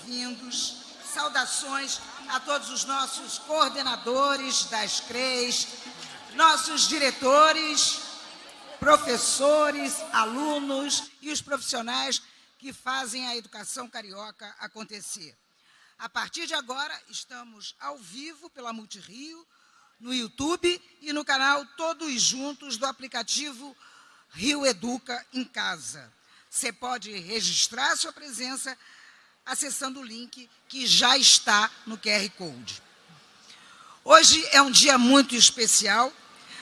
bem-vindos. Saudações a todos os nossos coordenadores das CREs, nossos diretores, professores, alunos e os profissionais que fazem a educação carioca acontecer. A partir de agora, estamos ao vivo pela Multirio, no YouTube e no canal Todos Juntos do aplicativo Rio Educa em Casa. Você pode registrar sua presença acessando o link que já está no QR Code. Hoje é um dia muito especial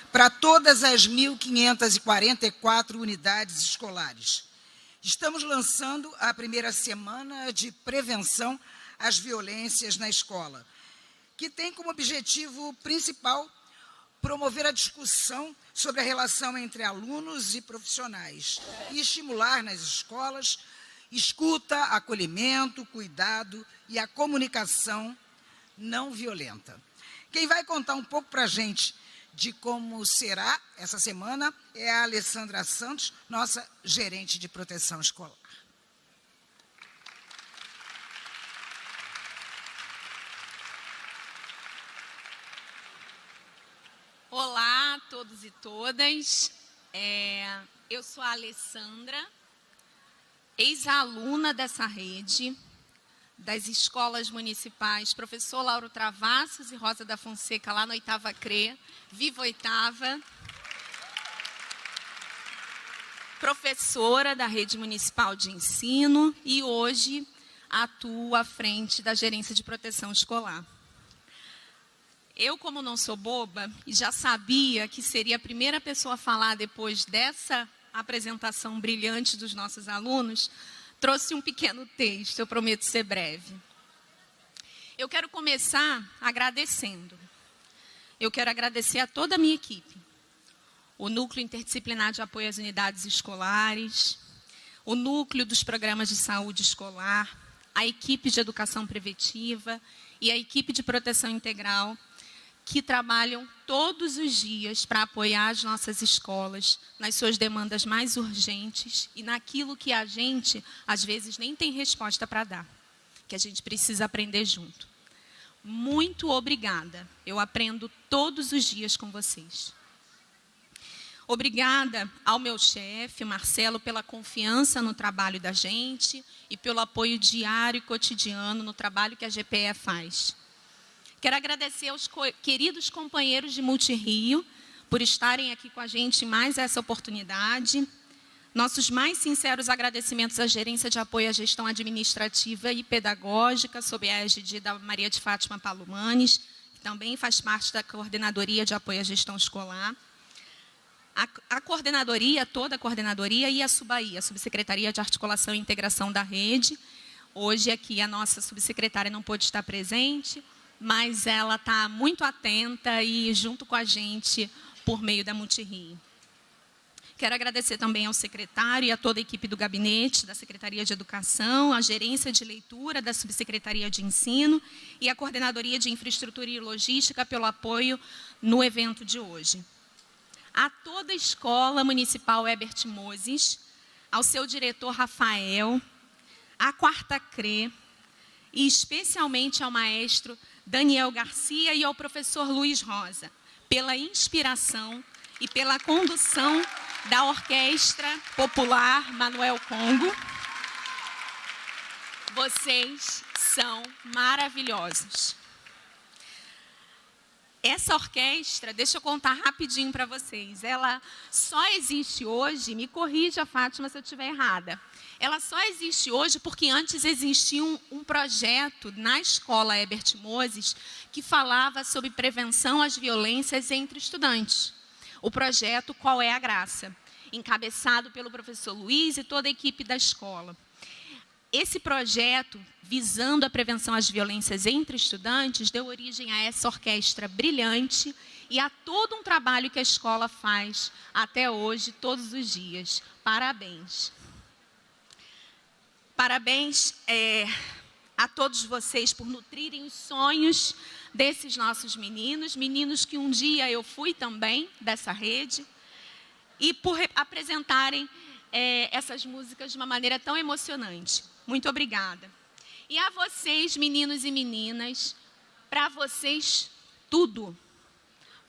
para todas as 1.544 unidades escolares. Estamos lançando a primeira semana de prevenção às violências na escola, que tem como objetivo principal promover a discussão sobre a relação entre alunos e profissionais e estimular nas escolas escuta, acolhimento, cuidado e a comunicação não violenta. Quem vai contar um pouco para a gente de como será essa semana é a Alessandra Santos, nossa gerente de proteção escolar. Olá a todos e todas, eu sou a Alessandra, ex-aluna dessa rede, das escolas municipais, professor Lauro Travassos e Rosa da Fonseca, lá no 8ª CRE, viva 8ª, professora da rede municipal de ensino e hoje atuo à frente da gerência de proteção escolar. Eu, como não sou boba, e já sabia que seria a primeira pessoa a falar depois dessa apresentação brilhante dos nossos alunos, trouxe um pequeno texto, eu prometo ser breve. Eu quero começar agradecendo. Eu quero agradecer a toda a minha equipe, o Núcleo Interdisciplinar de Apoio às Unidades Escolares, o Núcleo dos Programas de Saúde Escolar, a equipe de Educação Preventiva e a equipe de Proteção Integral, que trabalham todos os dias para apoiar as nossas escolas nas suas demandas mais urgentes e naquilo que a gente, às vezes, nem tem resposta para dar, que a gente precisa aprender junto. Muito obrigada. Eu aprendo todos os dias com vocês. Obrigada ao meu chefe, Marcelo, pela confiança no trabalho da gente e pelo apoio diário e cotidiano no trabalho que a GPE faz. Quero agradecer aos queridos companheiros de Multirio por estarem aqui com a gente em mais essa oportunidade. Nossos mais sinceros agradecimentos à Gerência de Apoio à Gestão Administrativa e Pedagógica, sob a égide da Maria de Fátima Palumanes, que também faz parte da Coordenadoria de Apoio à Gestão Escolar. A coordenadoria, toda a coordenadoria e a SUBAI, a Subsecretaria de Articulação e Integração da Rede. Hoje aqui a nossa subsecretária não pôde estar presente, mas ela está muito atenta e junto com a gente por meio da Multirio. Quero agradecer também ao secretário e a toda a equipe do gabinete da Secretaria de Educação, a gerência de leitura da Subsecretaria de Ensino e a Coordenadoria de Infraestrutura e Logística pelo apoio no evento de hoje. A toda a Escola Municipal Herbert Moses, ao seu diretor Rafael, à 4ª CRE e especialmente ao maestro Daniel Garcia e ao professor Luiz Rosa, pela inspiração e pela condução da Orquestra Popular Manuel Congo. Vocês são maravilhosos. Essa orquestra, deixa eu contar rapidinho para vocês, ela só existe hoje, me corrija, Fátima, se eu estiver errada, ela só existe hoje porque antes existia um projeto na escola Herbert Moses que falava sobre prevenção às violências entre estudantes. O projeto Qual é a Graça? Encabeçado pelo professor Luiz e toda a equipe da escola. Esse projeto, visando a prevenção às violências entre estudantes, deu origem a essa orquestra brilhante e a todo um trabalho que a escola faz até hoje, todos os dias. Parabéns. Parabéns a todos vocês por nutrirem os sonhos desses nossos meninos que um dia eu fui também dessa rede, e por apresentarem essas músicas de uma maneira tão emocionante. Muito obrigada. E a vocês, meninos e meninas, para vocês, tudo.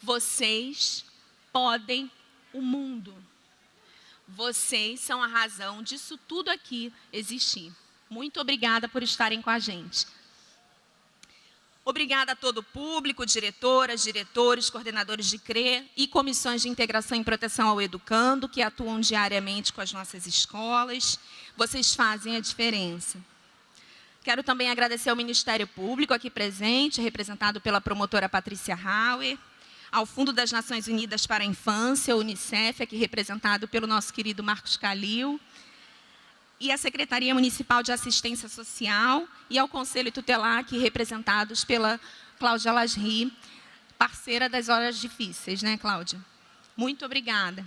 Vocês podem o mundo. Vocês são a razão disso tudo aqui existir. Muito obrigada por estarem com a gente. Obrigada a todo o público, diretoras, diretores, coordenadores de CRE e comissões de integração e proteção ao educando, que atuam diariamente com as nossas escolas. Vocês fazem a diferença. Quero também agradecer ao Ministério Público aqui presente, representado pela promotora Patrícia Hauer, ao Fundo das Nações Unidas para a Infância, o UNICEF, aqui representado pelo nosso querido Marcos Calil, e a Secretaria Municipal de Assistência Social e ao Conselho Tutelar, aqui representados pela Cláudia Lasri, parceira das horas difíceis, né, Cláudia? Muito obrigada.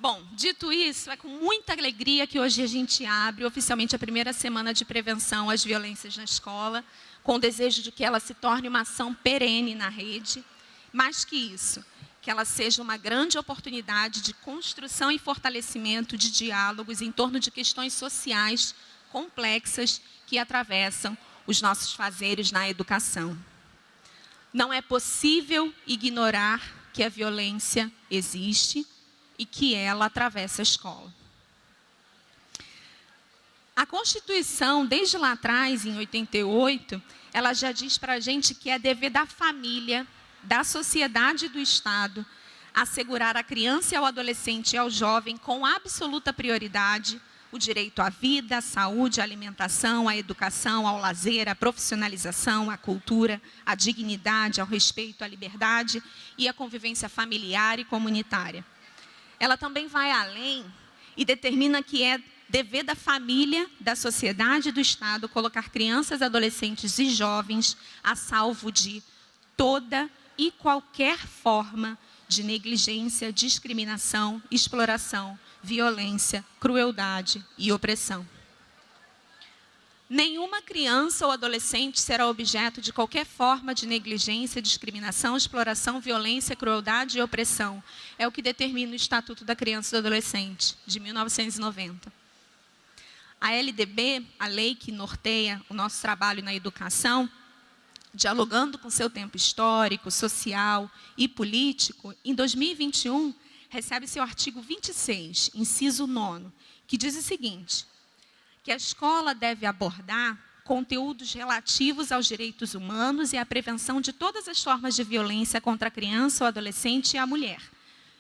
Bom, dito isso, é com muita alegria que hoje a gente abre oficialmente a primeira semana de prevenção às violências na escola, com o desejo de que ela se torne uma ação perene na rede. Mais que isso, que ela seja uma grande oportunidade de construção e fortalecimento de diálogos em torno de questões sociais complexas que atravessam os nossos fazeres na educação. Não é possível ignorar que a violência existe e que ela atravessa a escola. A Constituição, desde lá atrás, em 88, ela já diz para a gente que é dever da família, da sociedade e do Estado assegurar à criança e ao adolescente e ao jovem com absoluta prioridade o direito à vida, à saúde, à alimentação, à educação, ao lazer, à profissionalização, à cultura, à dignidade, ao respeito, à liberdade e à convivência familiar e comunitária. Ela também vai além e determina que é dever da família, da sociedade e do Estado colocar crianças, adolescentes e jovens a salvo de toda e qualquer forma de negligência, discriminação, exploração, violência, crueldade e opressão. Nenhuma criança ou adolescente será objeto de qualquer forma de negligência, discriminação, exploração, violência, crueldade e opressão. É o que determina o Estatuto da Criança e do Adolescente, de 1990. A LDB, a lei que norteia o nosso trabalho na educação, dialogando com seu tempo histórico, social e político, em 2021, recebe seu artigo 26, inciso 9, que diz o seguinte: que a escola deve abordar conteúdos relativos aos direitos humanos e à prevenção de todas as formas de violência contra a criança, o adolescente e a mulher,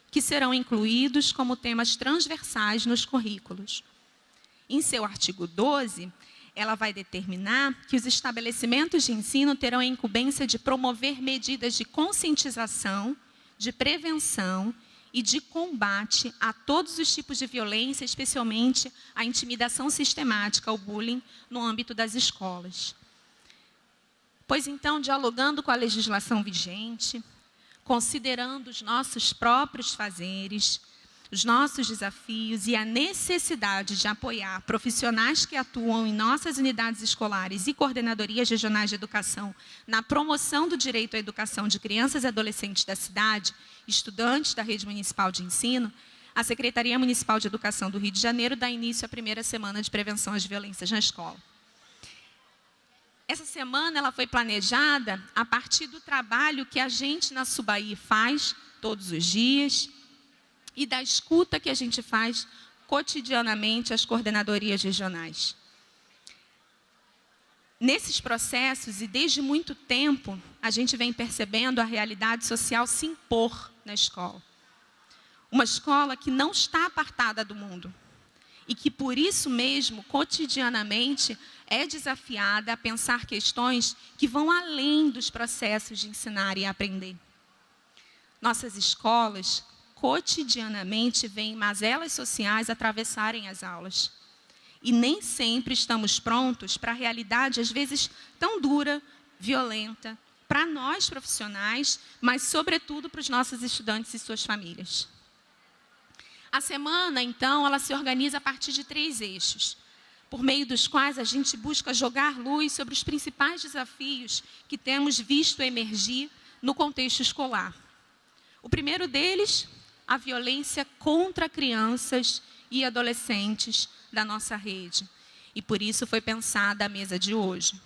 que serão incluídos como temas transversais nos currículos. Em seu artigo 12, ela vai determinar que os estabelecimentos de ensino terão a incumbência de promover medidas de conscientização, de prevenção e de combate a todos os tipos de violência, especialmente a intimidação sistemática, o bullying, no âmbito das escolas. Pois então, dialogando com a legislação vigente, considerando os nossos próprios fazeres, os nossos desafios e a necessidade de apoiar profissionais que atuam em nossas unidades escolares e coordenadorias regionais de educação na promoção do direito à educação de crianças e adolescentes da cidade, estudantes da rede municipal de ensino, a Secretaria Municipal de Educação do Rio de Janeiro dá início à primeira semana de prevenção às violências na escola. Essa semana ela foi planejada a partir do trabalho que a gente na Subaí faz todos os dias, e da escuta que a gente faz cotidianamente às coordenadorias regionais. Nesses processos, e desde muito tempo, a gente vem percebendo a realidade social se impor na escola. Uma escola que não está apartada do mundo e que, por isso mesmo, cotidianamente, é desafiada a pensar questões que vão além dos processos de ensinar e aprender. Nossas escolas cotidianamente veem mazelas sociais atravessarem as aulas. E nem sempre estamos prontos para a realidade, às vezes, tão dura, violenta, para nós profissionais, mas, sobretudo, para os nossos estudantes e suas famílias. A semana, então, ela se organiza a partir de 3 eixos, por meio dos quais a gente busca jogar luz sobre os principais desafios que temos visto emergir no contexto escolar. O primeiro deles, a violência contra crianças e adolescentes da nossa rede. E por isso foi pensada a mesa de hoje.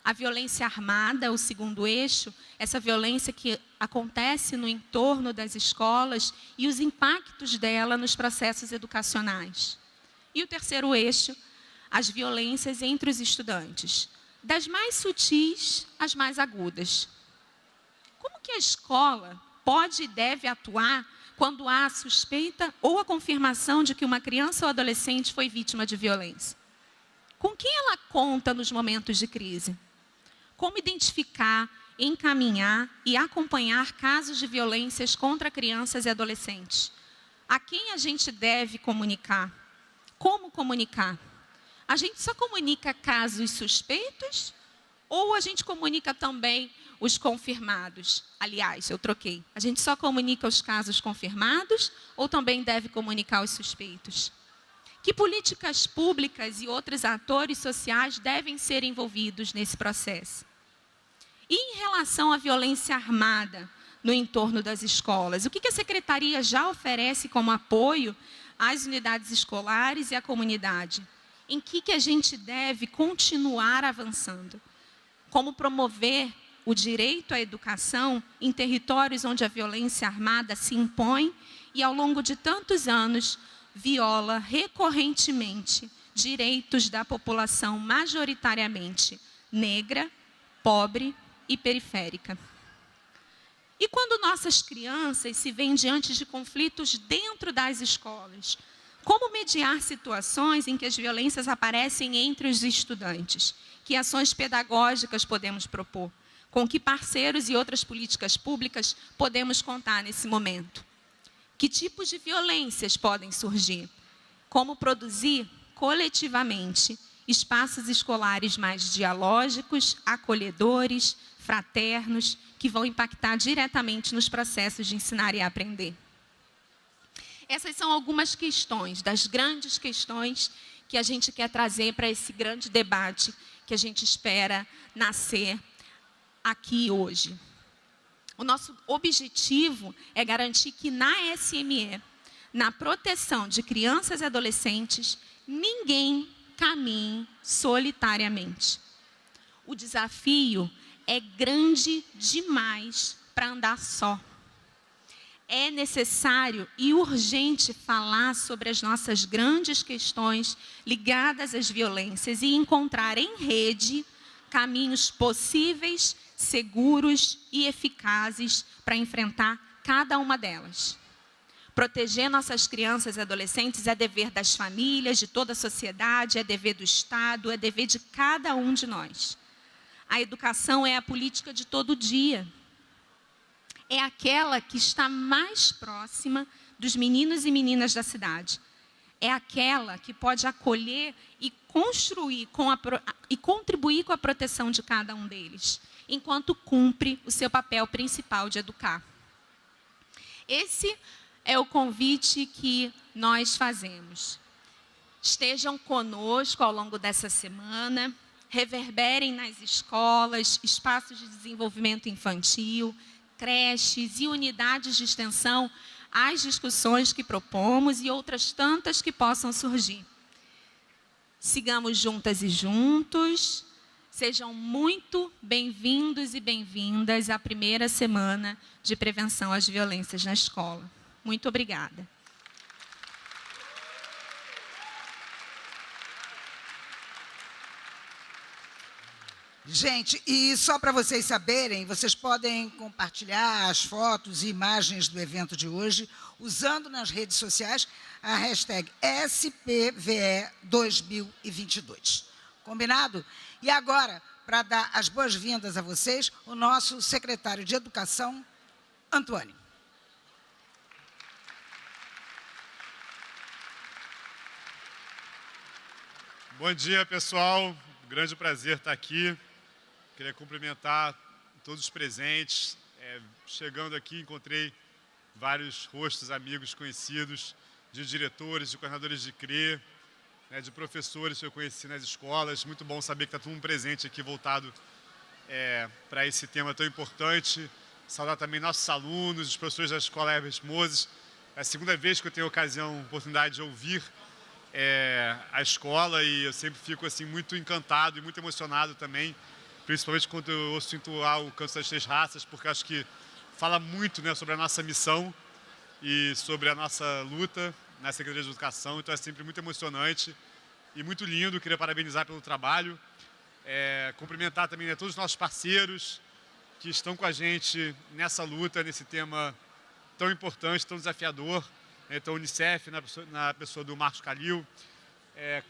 A violência armada, o segundo eixo, essa violência que acontece no entorno das escolas e os impactos dela nos processos educacionais. E o terceiro eixo, as violências entre os estudantes, das mais sutis às mais agudas. Como que a escola pode e deve atuar quando há a suspeita ou a confirmação de que uma criança ou adolescente foi vítima de violência? Com quem ela conta nos momentos de crise? Como identificar, encaminhar e acompanhar casos de violências contra crianças e adolescentes? A quem a gente deve comunicar? Como comunicar? A gente só comunica casos suspeitos ou a gente comunica também os confirmados? Aliás, eu troquei. A gente só comunica os casos confirmados ou também deve comunicar os suspeitos? Que políticas públicas e outros atores sociais devem ser envolvidos nesse processo? E em relação à violência armada no entorno das escolas, o que a Secretaria já oferece como apoio às unidades escolares e à comunidade? Em que a gente deve continuar avançando? Como promover o direito à educação em territórios onde a violência armada se impõe e, ao longo de tantos anos, viola recorrentemente direitos da população majoritariamente negra, pobre e periférica. E quando nossas crianças se veem diante de conflitos dentro das escolas, como mediar situações em que as violências aparecem entre os estudantes? Que ações pedagógicas podemos propor? Com que parceiros e outras políticas públicas podemos contar nesse momento? Que tipos de violências podem surgir? Como produzir coletivamente espaços escolares mais dialógicos, acolhedores, fraternos, que vão impactar diretamente nos processos de ensinar e aprender? Essas são algumas questões, das grandes questões que a gente quer trazer para esse grande debate que a gente espera nascer aqui hoje. O nosso objetivo é garantir que na SME, na proteção de crianças e adolescentes, ninguém caminhe solitariamente. O desafio é grande demais para andar só. É necessário e urgente falar sobre as nossas grandes questões ligadas às violências e encontrar em rede caminhos possíveis, seguros e eficazes para enfrentar cada uma delas. Proteger nossas crianças e adolescentes é dever das famílias, de toda a sociedade, é dever do Estado, é dever de cada um de nós. A educação é a política de todo dia. É aquela que está mais próxima dos meninos e meninas da cidade. É aquela que pode acolher e construir e contribuir com a proteção de cada um deles, enquanto cumpre o seu papel principal de educar. Esse é o convite que nós fazemos. Estejam conosco ao longo dessa semana, reverberem nas escolas, espaços de desenvolvimento infantil, creches e unidades de extensão, as discussões que propomos e outras tantas que possam surgir. Sigamos juntas e juntos. Sejam muito bem-vindos e bem-vindas à primeira semana de prevenção às violências na escola. Muito obrigada. Gente, e só para vocês saberem, vocês podem compartilhar as fotos e imagens do evento de hoje usando nas redes sociais a hashtag SPVE2022. Combinado? E agora, para dar as boas-vindas a vocês, o nosso secretário de Educação, Antônio. Bom dia, pessoal. Grande prazer estar aqui. Queria cumprimentar todos os presentes. Chegando aqui, encontrei vários rostos, amigos, conhecidos, de diretores, de coordenadores de CRE, de professores que eu conheci nas escolas. Muito bom saber que está todo mundo presente aqui, voltado para esse tema tão importante. Saudar também nossos alunos, os professores da Escola Herbert Moses. É a segunda vez que eu tenho oportunidade de ouvir a escola, e eu sempre fico assim, muito encantado e muito emocionado também, principalmente quando eu sinto o Canto das Três Raças, porque acho que fala muito, né, sobre a nossa missão e sobre a nossa luta na Secretaria de Educação, então é sempre muito emocionante e muito lindo. Queria parabenizar pelo trabalho, cumprimentar também, né, todos os nossos parceiros que estão com a gente nessa luta, nesse tema tão importante, tão desafiador. Então, a Unicef, na pessoa do Marcos Calil,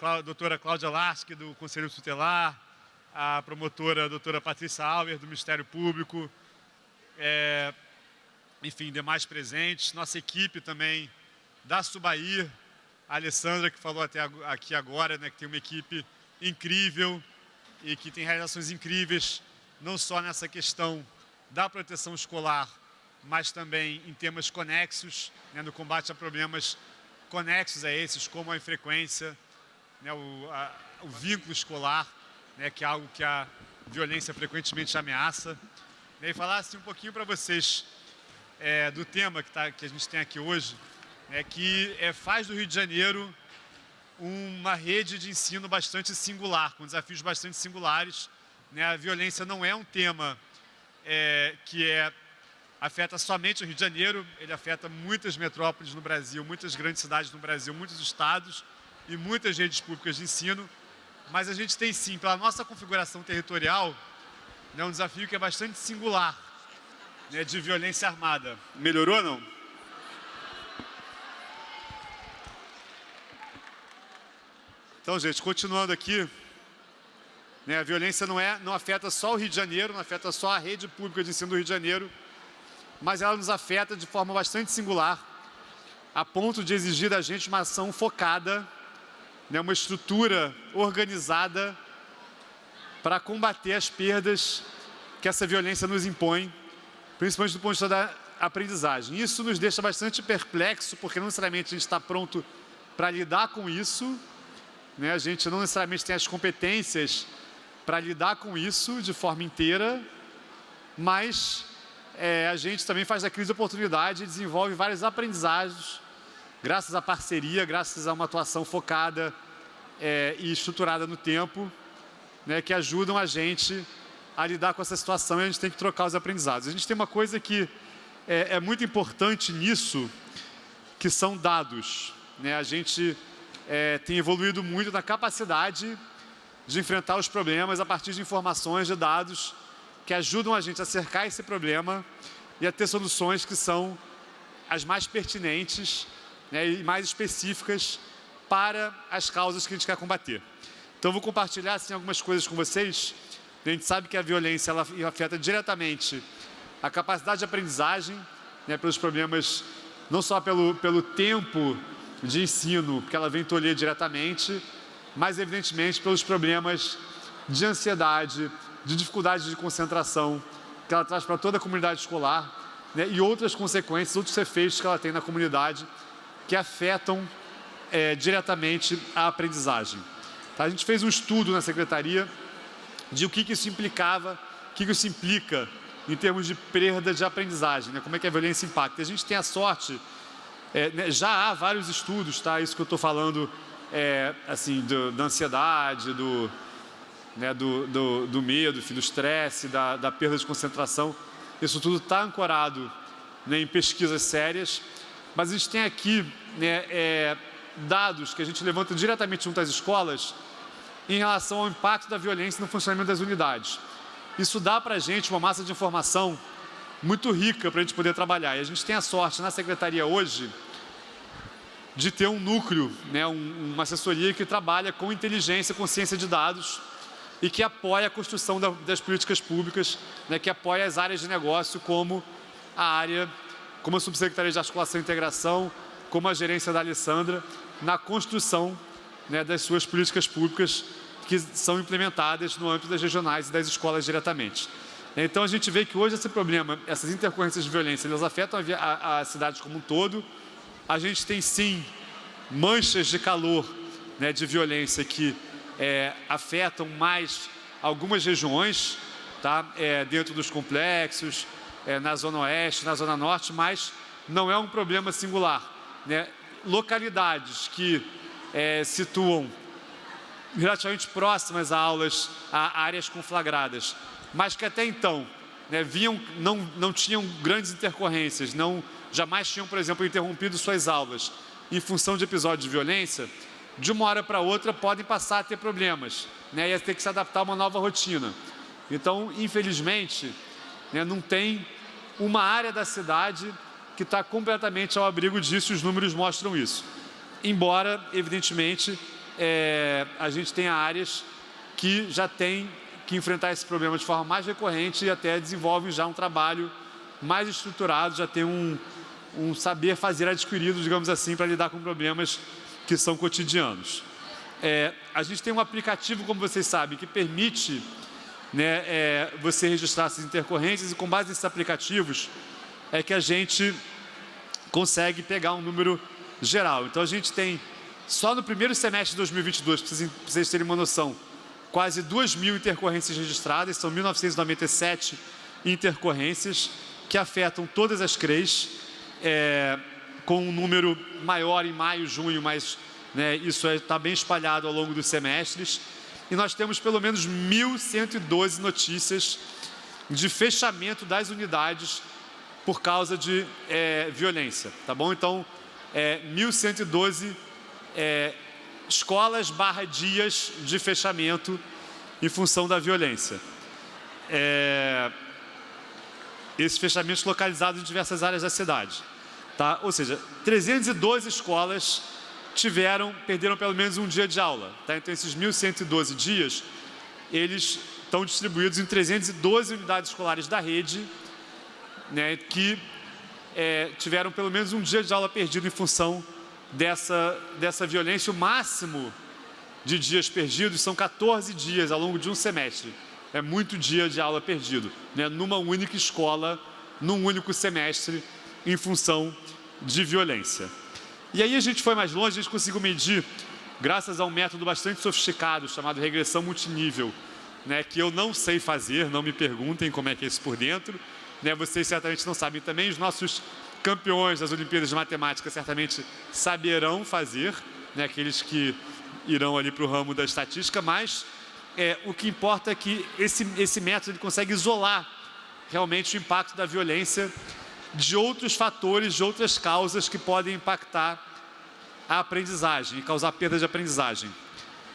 a doutora Cláudia Lasky, do Conselho Tutelar, a promotora a doutora Patrícia Auer, do Ministério Público, enfim, demais presentes, nossa equipe também da Subair, a Alessandra, que falou até aqui agora, né, que tem uma equipe incrível e que tem realizações incríveis, não só nessa questão da proteção escolar, mas também em temas conexos, né, no combate a problemas conexos a esses, como a infrequência, né, o vínculo escolar, né, que é algo que a violência frequentemente ameaça. E falar assim, um pouquinho para vocês do tema que a gente tem aqui hoje, que faz do Rio de Janeiro uma rede de ensino bastante singular, com desafios bastante singulares. Né? A violência não é um tema que afeta somente o Rio de Janeiro, ele afeta muitas metrópoles no Brasil, muitas grandes cidades no Brasil, muitos estados e muitas redes públicas de ensino, mas a gente tem sim, pela nossa configuração territorial, né, um desafio que é bastante singular, né, de violência armada. Melhorou, não? Então, gente, continuando aqui, né, a violência não afeta só o Rio de Janeiro, não afeta só a rede pública de ensino do Rio de Janeiro, mas ela nos afeta de forma bastante singular, a ponto de exigir da gente uma ação focada, né, uma estrutura organizada para combater as perdas que essa violência nos impõe, principalmente do ponto de vista da aprendizagem. Isso nos deixa bastante perplexo, porque não necessariamente a gente está pronto para lidar com isso, né? A gente não necessariamente tem as competências para lidar com isso de forma inteira, mas a gente também faz da crise de oportunidade e desenvolve várias aprendizagens, graças à parceria, graças a uma atuação focada e estruturada no tempo, né, que ajudam a gente a lidar com essa situação, e a gente tem que trocar os aprendizados. A gente tem uma coisa que é muito importante nisso, que são dados. Né? A gente tem evoluído muito na capacidade de enfrentar os problemas a partir de informações, de dados, que ajudam a gente a cercar esse problema e a ter soluções que são as mais pertinentes, né, e mais específicas para as causas que a gente quer combater. Então, eu vou compartilhar assim, algumas coisas com vocês. A gente sabe que a violência ela afeta diretamente a capacidade de aprendizagem, né, pelos problemas, não só pelo tempo de ensino, que ela vem tolher diretamente, mas, evidentemente, pelos problemas de ansiedade, de dificuldade de concentração, que ela traz para toda a comunidade escolar, né, e outras consequências, outros efeitos que ela tem na comunidade, que afetam diretamente a aprendizagem. Tá? A gente fez um estudo na Secretaria de o que isso implicava, o que isso implica em termos de perda de aprendizagem, né? Como é que a violência impacta. A gente tem a sorte, né, já há vários estudos, tá? Isso que eu estou falando, assim, da ansiedade, do medo, do estresse, da perda de concentração. Isso tudo está ancorado, né, em pesquisas sérias, mas a gente tem aqui, né, dados que a gente levanta diretamente junto às escolas em relação ao impacto da violência no funcionamento das unidades. Isso dá para a gente uma massa de informação muito rica para a gente poder trabalhar. E a gente tem a sorte na Secretaria hoje de ter um núcleo, né, uma assessoria que trabalha com inteligência, com ciência de dados e que apoia a construção das políticas públicas, né, que apoia as áreas de negócio como como a Subsecretaria de Articulação e Integração, como a gerência da Alessandra, na construção, né, das suas políticas públicas que são implementadas no âmbito das regionais e das escolas diretamente. Então, a gente vê que hoje esse problema, essas intercorrências de violência, elas afetam a cidade como um todo. A gente tem, sim, manchas de calor, né, de violência que afetam mais algumas regiões, tá? Dentro dos complexos, na Zona Oeste, na Zona Norte, mas não é um problema singular. Né? Localidades que situam relativamente próximas a aulas, a áreas conflagradas, mas que até então, né, não tinham grandes intercorrências, jamais tinham, por exemplo, interrompido suas aulas em função de episódios de violência, de uma hora para outra podem passar a ter problemas, né, e a ter que se adaptar a uma nova rotina. Então, infelizmente, né, não tem uma área da cidade que está completamente ao abrigo disso, os números mostram isso. Embora, evidentemente, a gente tenha áreas que já têm que enfrentar esse problema de forma mais recorrente e até desenvolvem já um trabalho mais estruturado, já tem um saber fazer adquirido, digamos assim, para lidar com problemas que são cotidianos. A gente tem um aplicativo, como vocês sabem, que permite, né, você registrar essas intercorrências, e com base nesses aplicativos é que a gente consegue pegar um número geral. Então a gente tem, só no primeiro semestre de 2022, para vocês terem uma noção, quase 2.000 intercorrências registradas, são 1.997 intercorrências que afetam todas as CREs, com um número maior em maio, junho, mas, né, isso está bem espalhado ao longo dos semestres. E nós temos pelo menos 1.112 notícias de fechamento das unidades por causa de violência, tá bom? Então, 1.112 escolas / dias de fechamento em função da violência. Esses fechamentos localizados em diversas áreas da cidade, tá? Ou seja, 312 escolas perderam pelo menos um dia de aula, tá? Então, esses 1.112 dias, eles estão distribuídos em 312 unidades escolares da rede, né, que tiveram pelo menos um dia de aula perdido em função dessa violência. O máximo de dias perdidos são 14 dias ao longo de um semestre. É muito dia de aula perdido, né, numa única escola, num único semestre, em função de violência. E aí a gente foi mais longe, a gente conseguiu medir, graças a um método bastante sofisticado, chamado regressão multinível, né, que eu não sei fazer, não me perguntem como é que é isso por dentro, né, vocês certamente não sabem também, os nossos campeões das Olimpíadas de Matemática certamente saberão fazer, né, aqueles que irão ali para o ramo da estatística, mas o que importa é que esse método ele consegue isolar realmente o impacto da violência de outros fatores, de outras causas que podem impactar a aprendizagem e causar perda de aprendizagem.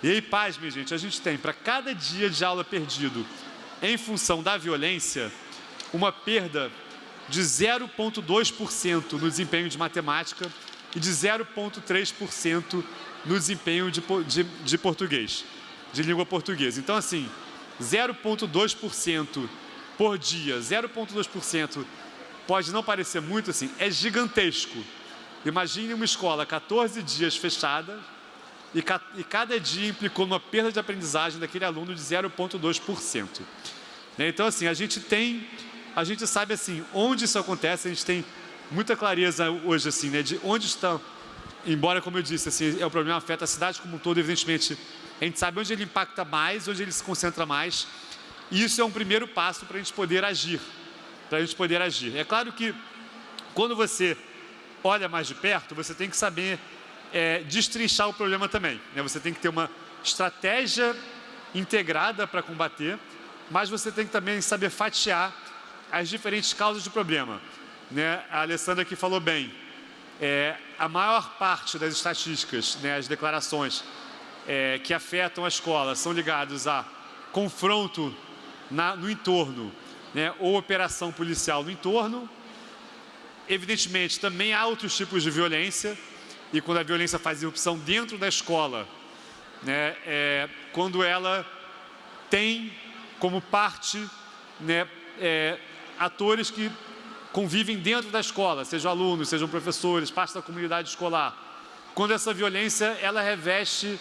E aí, pasmem, gente, a gente tem para cada dia de aula perdido em função da violência, uma perda de 0,2% no desempenho de matemática e de 0,3% no desempenho de português, de língua portuguesa. Então, assim, 0,2% por dia, 0,2% pode não parecer muito, assim, é gigantesco. Imagine uma escola 14 dias fechada e cada dia implicou numa perda de aprendizagem daquele aluno de 0,2%. Então, assim, a gente sabe, assim, onde isso acontece, a gente tem muita clareza hoje, assim, né, de onde estão, embora, como eu disse, assim, o problema afeta a cidade como um todo, evidentemente, a gente sabe onde ele impacta mais, onde ele se concentra mais, e isso é um primeiro passo para a gente poder agir. É claro que, quando você olha mais de perto, você tem que saber destrinchar o problema também, né? Você tem que ter uma estratégia integrada para combater, mas você tem que também saber fatiar as diferentes causas do problema, né? A Alessandra aqui falou bem, a maior parte das estatísticas, né, as declarações que afetam a escola são ligadas a confronto no entorno, né, ou operação policial no entorno. Evidentemente, também há outros tipos de violência, e quando a violência faz irrupção dentro da escola, né, quando ela tem como parte, né, atores que convivem dentro da escola, sejam alunos, sejam professores, parte da comunidade escolar. Quando essa violência ela reveste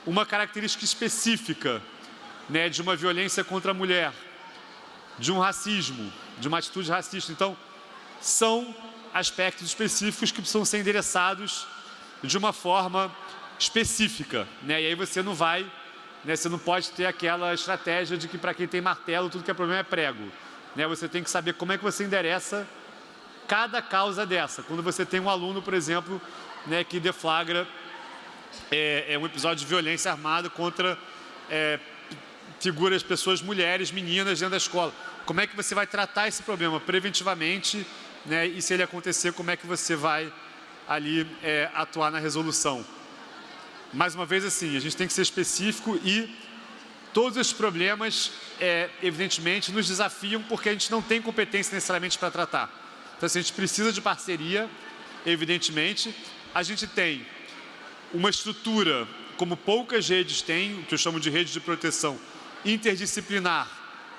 uma característica específica, né, de uma violência contra a mulher, de um racismo, de uma atitude racista. Então, são aspectos específicos que precisam ser endereçados de uma forma específica, né? E aí você não vai, né, você não pode ter aquela estratégia de que para quem tem martelo, tudo que é problema é prego, né? Você tem que saber como é que você endereça cada causa dessa. Quando você tem um aluno, por exemplo, né, que deflagra um episódio de violência armada contra figuras, pessoas, mulheres, meninas dentro da escola. Como é que você vai tratar esse problema preventivamente, né? E se ele acontecer, como é que você vai ali atuar na resolução? Mais uma vez, assim, a gente tem que ser específico e todos os problemas, evidentemente, nos desafiam porque a gente não tem competência necessariamente para tratar. Então, assim, a gente precisa de parceria, evidentemente. A gente tem uma estrutura, como poucas redes têm, o que eu chamo de rede de proteção interdisciplinar,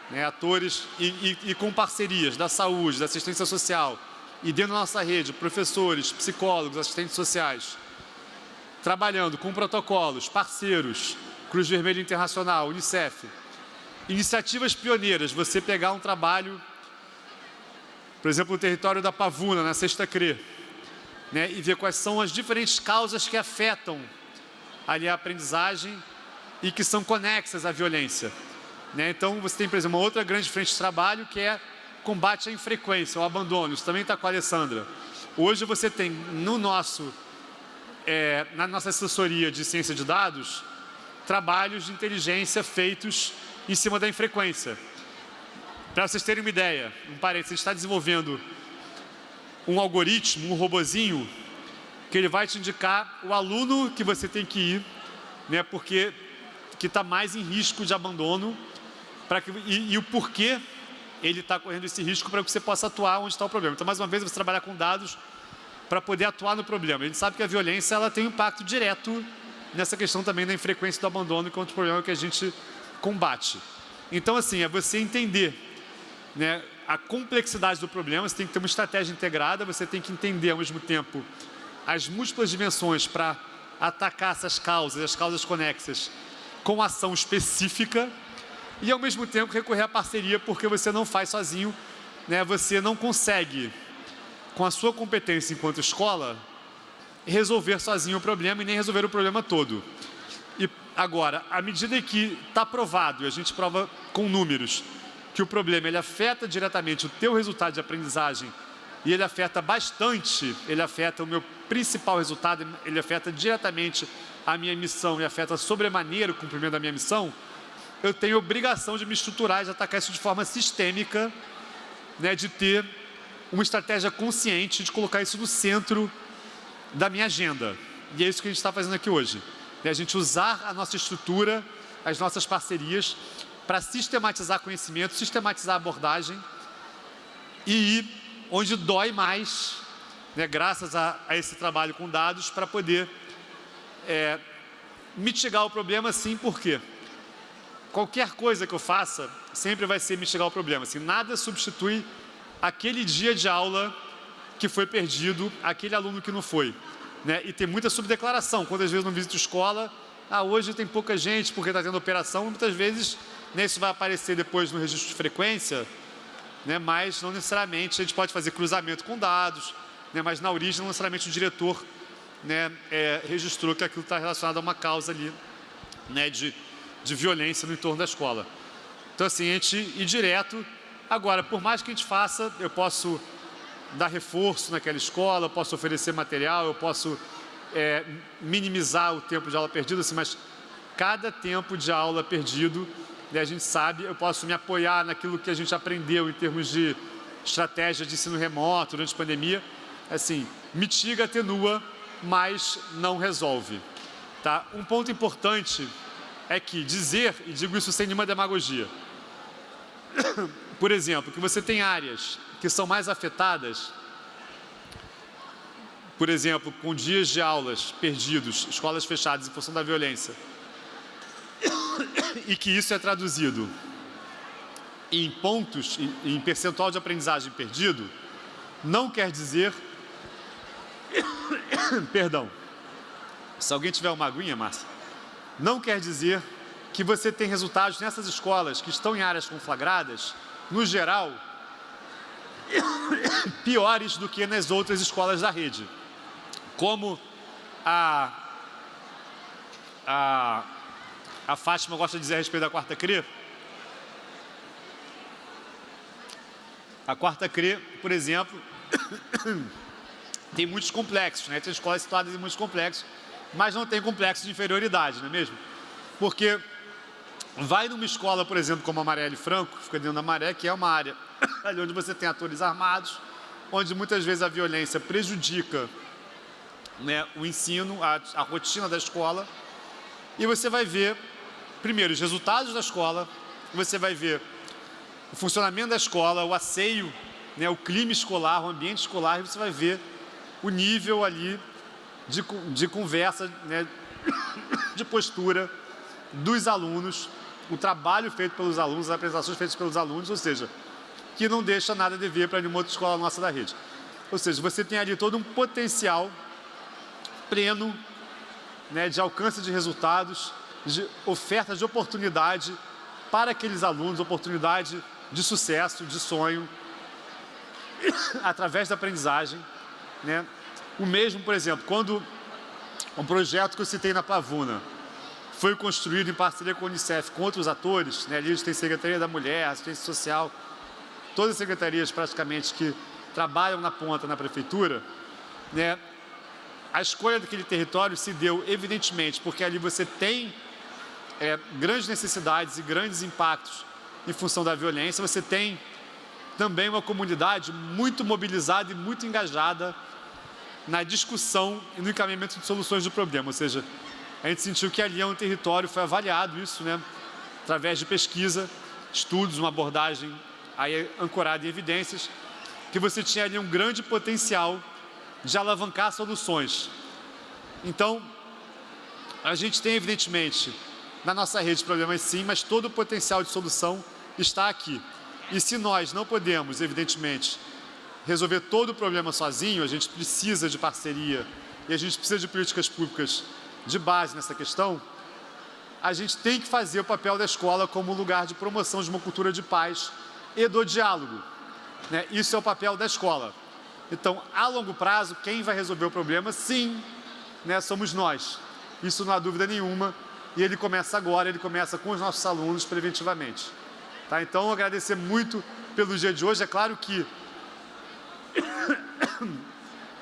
né, atores e com parcerias da saúde, da assistência social, e dentro da nossa rede, professores, psicólogos, assistentes sociais, trabalhando com protocolos, parceiros, Cruz Vermelha Internacional, Unicef, iniciativas pioneiras, você pegar um trabalho, por exemplo, no território da Pavuna, na Sexta CRE, né, e ver quais são as diferentes causas que afetam ali a aprendizagem e que são conexas à violência. Né? Então, você tem, por exemplo, uma outra grande frente de trabalho que é combate à infrequência, ao abandono. Isso também está com a Alessandra. Hoje você tem no na nossa assessoria de ciência de dados, trabalhos de inteligência feitos em cima da infrequência. Para vocês terem uma ideia, um parênteses, a gente está desenvolvendo um algoritmo, um robozinho, que ele vai te indicar o aluno que você tem que ir, né, porque que está mais em risco de abandono, e o porquê ele está correndo esse risco para que você possa atuar onde está o problema. Então, mais uma vez, você trabalhar com dados para poder atuar no problema. A gente sabe que a violência ela tem um impacto direto nessa questão também da infrequência do abandono, que é outro problema que a gente combate. Então, assim, é você entender, né, a complexidade do problema, você tem que ter uma estratégia integrada, você tem que entender ao mesmo tempo as múltiplas dimensões para atacar essas causas, as causas conexas, com ação específica e ao mesmo tempo recorrer à parceria, porque você não faz sozinho, né? Você não consegue, com a sua competência enquanto escola, resolver sozinho o problema e nem resolver o problema todo. E agora, à medida que está provado, e a gente prova com números, que o problema ele afeta diretamente o teu resultado de aprendizagem e ele afeta bastante, ele afeta o meu principal resultado, ele afeta diretamente a minha missão e afeta sobremaneira o cumprimento da minha missão, eu tenho obrigação de me estruturar e de atacar isso de forma sistêmica, né, de ter uma estratégia consciente, de colocar isso no centro da minha agenda. E é isso que a gente está fazendo aqui hoje. Né, a gente usar a nossa estrutura, as nossas parcerias, para sistematizar conhecimento, sistematizar abordagem e ir onde dói mais, né, graças a esse trabalho com dados, para poder mitigar o problema, sim, porque qualquer coisa que eu faça sempre vai ser mitigar o problema. Assim, nada substitui aquele dia de aula que foi perdido, aquele aluno que não foi. Né? E tem muita subdeclaração. Quantas vezes não visito escola, hoje tem pouca gente porque está tendo operação, muitas vezes, né, isso vai aparecer depois no registro de frequência, né, mas não necessariamente a gente pode fazer cruzamento com dados, né, mas na origem não necessariamente o diretor, né, registrou que aquilo está relacionado a uma causa ali, né, de violência no entorno da escola. Então, assim, a gente ir direto. Agora, por mais que a gente faça, eu posso dar reforço naquela escola, eu posso oferecer material, eu posso minimizar o tempo de aula perdido, assim, mas cada tempo de aula perdido, né, a gente sabe, eu posso me apoiar naquilo que a gente aprendeu em termos de estratégia de ensino remoto durante a pandemia, assim, mitiga, atenua, mas não resolve. Tá? Um ponto importante é que dizer, e digo isso sem nenhuma demagogia, por exemplo, que você tem áreas que são mais afetadas, por exemplo, com dias de aulas perdidos, escolas fechadas em função da violência, e que isso é traduzido em pontos, em percentual de aprendizagem perdido, não quer dizer... Perdão. Se alguém tiver uma aguinha, Márcia. Não quer dizer que você tem resultados nessas escolas que estão em áreas conflagradas, no geral, piores do que nas outras escolas da rede. Como a Fátima gosta de dizer a respeito da quarta CRE. A quarta CRE, por exemplo, tem muitos complexos, né? Tem escolas situadas em muitos complexos, mas não tem complexo de inferioridade, não é mesmo? Porque vai numa escola, por exemplo, como a Marielle Franco, que fica dentro da Maré, que é uma área ali onde você tem atores armados, onde muitas vezes a violência prejudica, né, o ensino, a rotina da escola, e você vai ver, primeiro, os resultados da escola, você vai ver o funcionamento da escola, o asseio, né, o clima escolar, o ambiente escolar, e você vai ver o nível ali de conversa, né, de postura dos alunos, o trabalho feito pelos alunos, as apresentações feitas pelos alunos, ou seja, que não deixa nada a dever para nenhuma outra escola nossa da rede. Ou seja, você tem ali todo um potencial pleno, né, de alcance de resultados, de oferta de oportunidade para aqueles alunos, oportunidade de sucesso, de sonho, através da aprendizagem, né? O mesmo, por exemplo, quando um projeto que eu citei na Pavuna foi construído em parceria com a Unicef, com outros atores, né? Ali a gente tem Secretaria da Mulher, Assistência Social, todas as secretarias praticamente que trabalham na ponta na prefeitura, né? A escolha daquele território se deu, evidentemente, porque ali você tem grandes necessidades e grandes impactos em função da violência. Você tem também uma comunidade muito mobilizada e muito engajada na discussão e no encaminhamento de soluções do problema. Ou seja, a gente sentiu que ali é um território, foi avaliado isso, né, através de pesquisa, estudos, uma abordagem aí ancorada em evidências, que você tinha ali um grande potencial de alavancar soluções. Então, a gente tem, evidentemente, na nossa rede problemas sim, mas todo o potencial de solução está aqui. E se nós não podemos, evidentemente, resolver todo o problema sozinho, a gente precisa de parceria e a gente precisa de políticas públicas de base nessa questão, a gente tem que fazer o papel da escola como lugar de promoção de uma cultura de paz e do diálogo, né? Isso é o papel da escola. Então, a longo prazo, quem vai resolver o problema, sim, né, somos nós. Isso não há dúvida nenhuma. E ele começa agora, ele começa com os nossos alunos preventivamente. Tá? Então, agradecer muito pelo dia de hoje. É claro que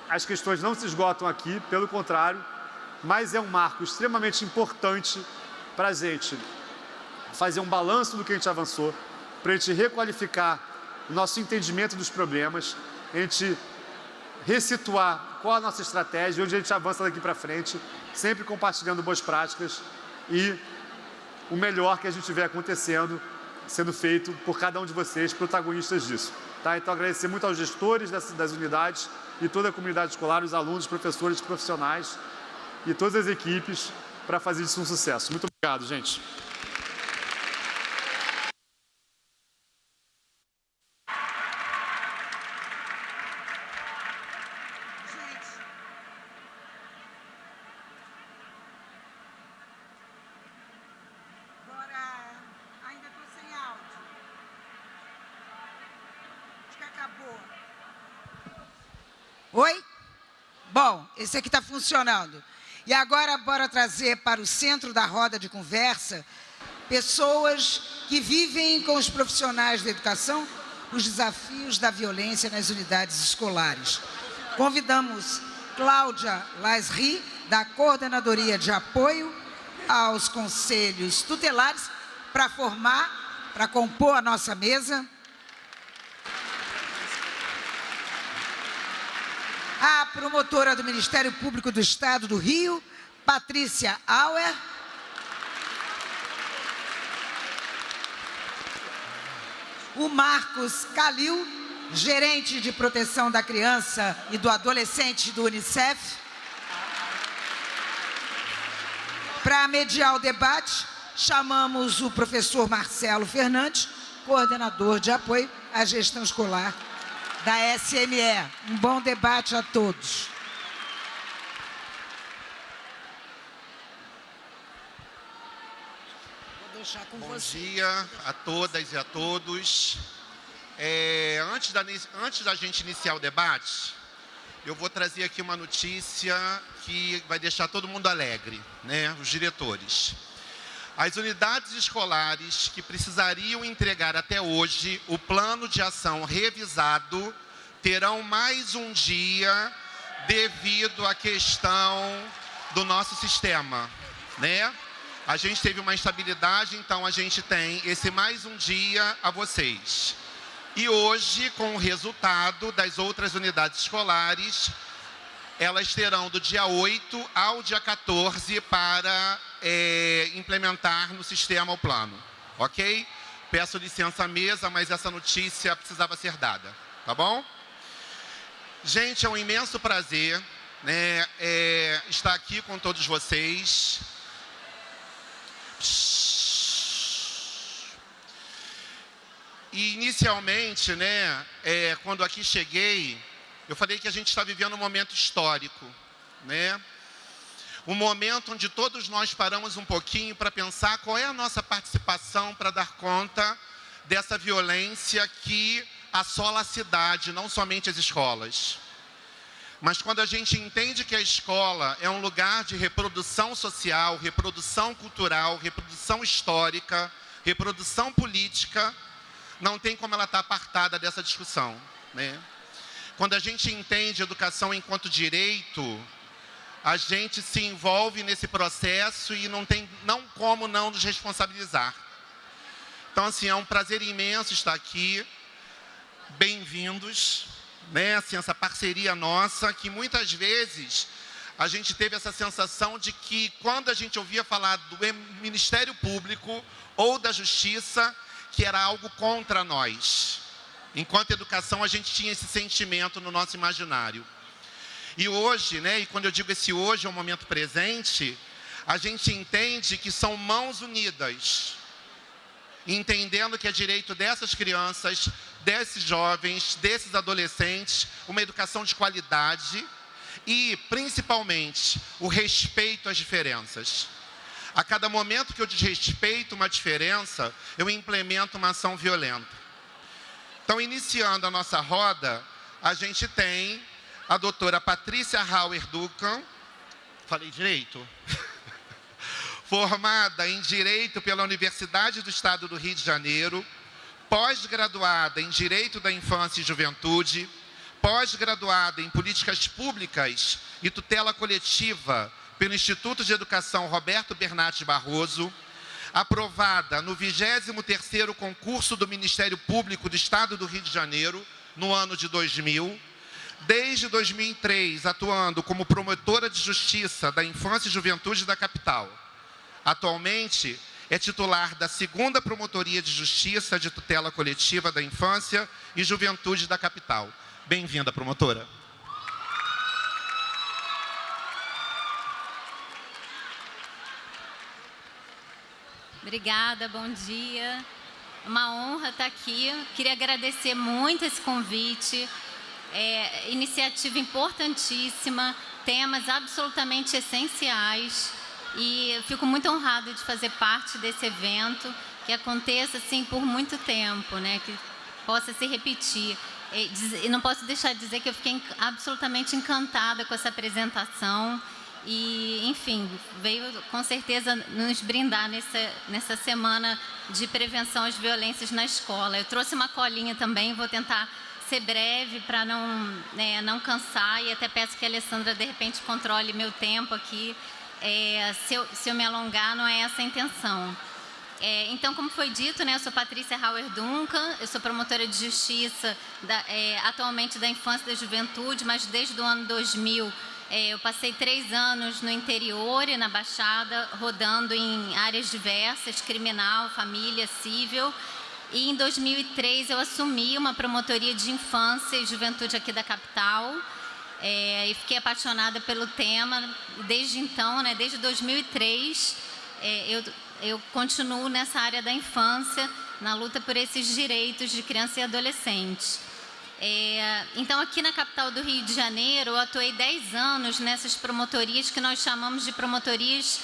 as questões não se esgotam aqui, pelo contrário, mas é um marco extremamente importante para a gente fazer um balanço do que a gente avançou, para a gente requalificar o nosso entendimento dos problemas, a gente ressituar qual a nossa estratégia, onde a gente avança daqui para frente, sempre compartilhando boas práticas e o melhor que a gente vê acontecendo, sendo feito por cada um de vocês, protagonistas disso. Tá? Então, agradecer muito aos gestores das unidades e toda a comunidade escolar, os alunos, professores, profissionais e todas as equipes para fazer isso um sucesso. Muito obrigado, gente. Oi? Bom, esse aqui está funcionando. E agora, bora trazer para o centro da roda de conversa pessoas que vivem com os profissionais da educação os desafios da violência nas unidades escolares. Convidamos Cláudia Lasri, da Coordenadoria de Apoio aos Conselhos Tutelares, para compor a nossa mesa. A promotora do Ministério Público do Estado do Rio, Patrícia Auer. O Marcos Calil, gerente de proteção da criança e do adolescente do Unicef. Para mediar o debate, chamamos o professor Marcelo Fernandes, coordenador de apoio à gestão escolar da SME. Um bom debate a todos. Vou deixar com você. Bom dia a todas e a todos. Antes da gente iniciar o debate, eu vou trazer aqui uma notícia que vai deixar todo mundo alegre, né? Os diretores. As unidades escolares que precisariam entregar até hoje o plano de ação revisado terão mais um dia devido à questão do nosso sistema, né? A gente teve uma instabilidade, então a gente tem esse mais um dia a vocês. E hoje, com o resultado das outras unidades escolares, elas terão do dia 8 ao dia 14 para implementar no sistema o plano, ok? Peço licença à mesa, mas essa notícia precisava ser dada, tá bom? Gente, é um imenso prazer, né, estar aqui com todos vocês. E inicialmente, né, quando aqui cheguei, eu falei que a gente está vivendo um momento histórico, né? Um momento onde todos nós paramos um pouquinho para pensar qual é a nossa participação para dar conta dessa violência que assola a cidade, não somente as escolas. Mas quando a gente entende que a escola é um lugar de reprodução social, reprodução cultural, reprodução histórica, reprodução política, não tem como ela estar apartada dessa discussão, né? Quando a gente entende educação enquanto direito, a gente se envolve nesse processo e não tem como não nos responsabilizar. Então, assim, é um prazer imenso estar aqui. Bem-vindos, né? Assim, essa parceria nossa, que muitas vezes a gente teve essa sensação de que quando a gente ouvia falar do Ministério Público ou da Justiça, que era algo contra nós. Enquanto educação, a gente tinha esse sentimento no nosso imaginário. E hoje, né, e quando eu digo esse hoje, é um momento presente, a gente entende que são mãos unidas, entendendo que é direito dessas crianças, desses jovens, desses adolescentes, uma educação de qualidade e, principalmente, o respeito às diferenças. A cada momento que eu desrespeito uma diferença, eu implemento uma ação violenta. Então, iniciando a nossa roda, a gente tem a doutora Patrícia Hauer Duncan, falei direito? Formada em Direito pela Universidade do Estado do Rio de Janeiro, pós-graduada em Direito da Infância e Juventude, pós-graduada em Políticas Públicas e Tutela Coletiva pelo Instituto de Educação Roberto Bernardes Barroso, aprovada no 23º concurso do Ministério Público do Estado do Rio de Janeiro, no ano de 2000, desde 2003 atuando como promotora de Justiça da Infância e Juventude da capital. Atualmente é titular da 2ª Promotoria de Justiça de Tutela Coletiva da Infância e Juventude da capital. Bem-vinda, promotora. Obrigada, bom dia. Uma honra estar aqui. Queria agradecer muito esse convite. Iniciativa importantíssima, temas absolutamente essenciais. E eu fico muito honrada de fazer parte desse evento, que aconteça assim por muito tempo, né? Que possa se repetir. E não posso deixar de dizer que eu fiquei absolutamente encantada com essa apresentação. E, enfim, veio com certeza nos brindar nessa semana de prevenção às violências na escola. Eu trouxe uma colinha também, vou tentar ser breve para não cansar, e até peço que a Alessandra, de repente, controle meu tempo aqui. Se eu me alongar, não é essa a intenção. Então, como foi dito, né, eu sou Patrícia Hauer Duncan, eu sou promotora de justiça atualmente da infância e da juventude, mas desde o ano 2000 eu passei 3 anos no interior e na Baixada, rodando em áreas diversas, criminal, família, civil. E em 2003 eu assumi uma promotoria de infância e juventude aqui da capital. E fiquei apaixonada pelo tema. Desde então, né, desde 2003, eu continuo nessa área da infância, na luta por esses direitos de criança e adolescente. Então, aqui na capital do Rio de Janeiro, eu atuei 10 anos nessas promotorias que nós chamamos de promotorias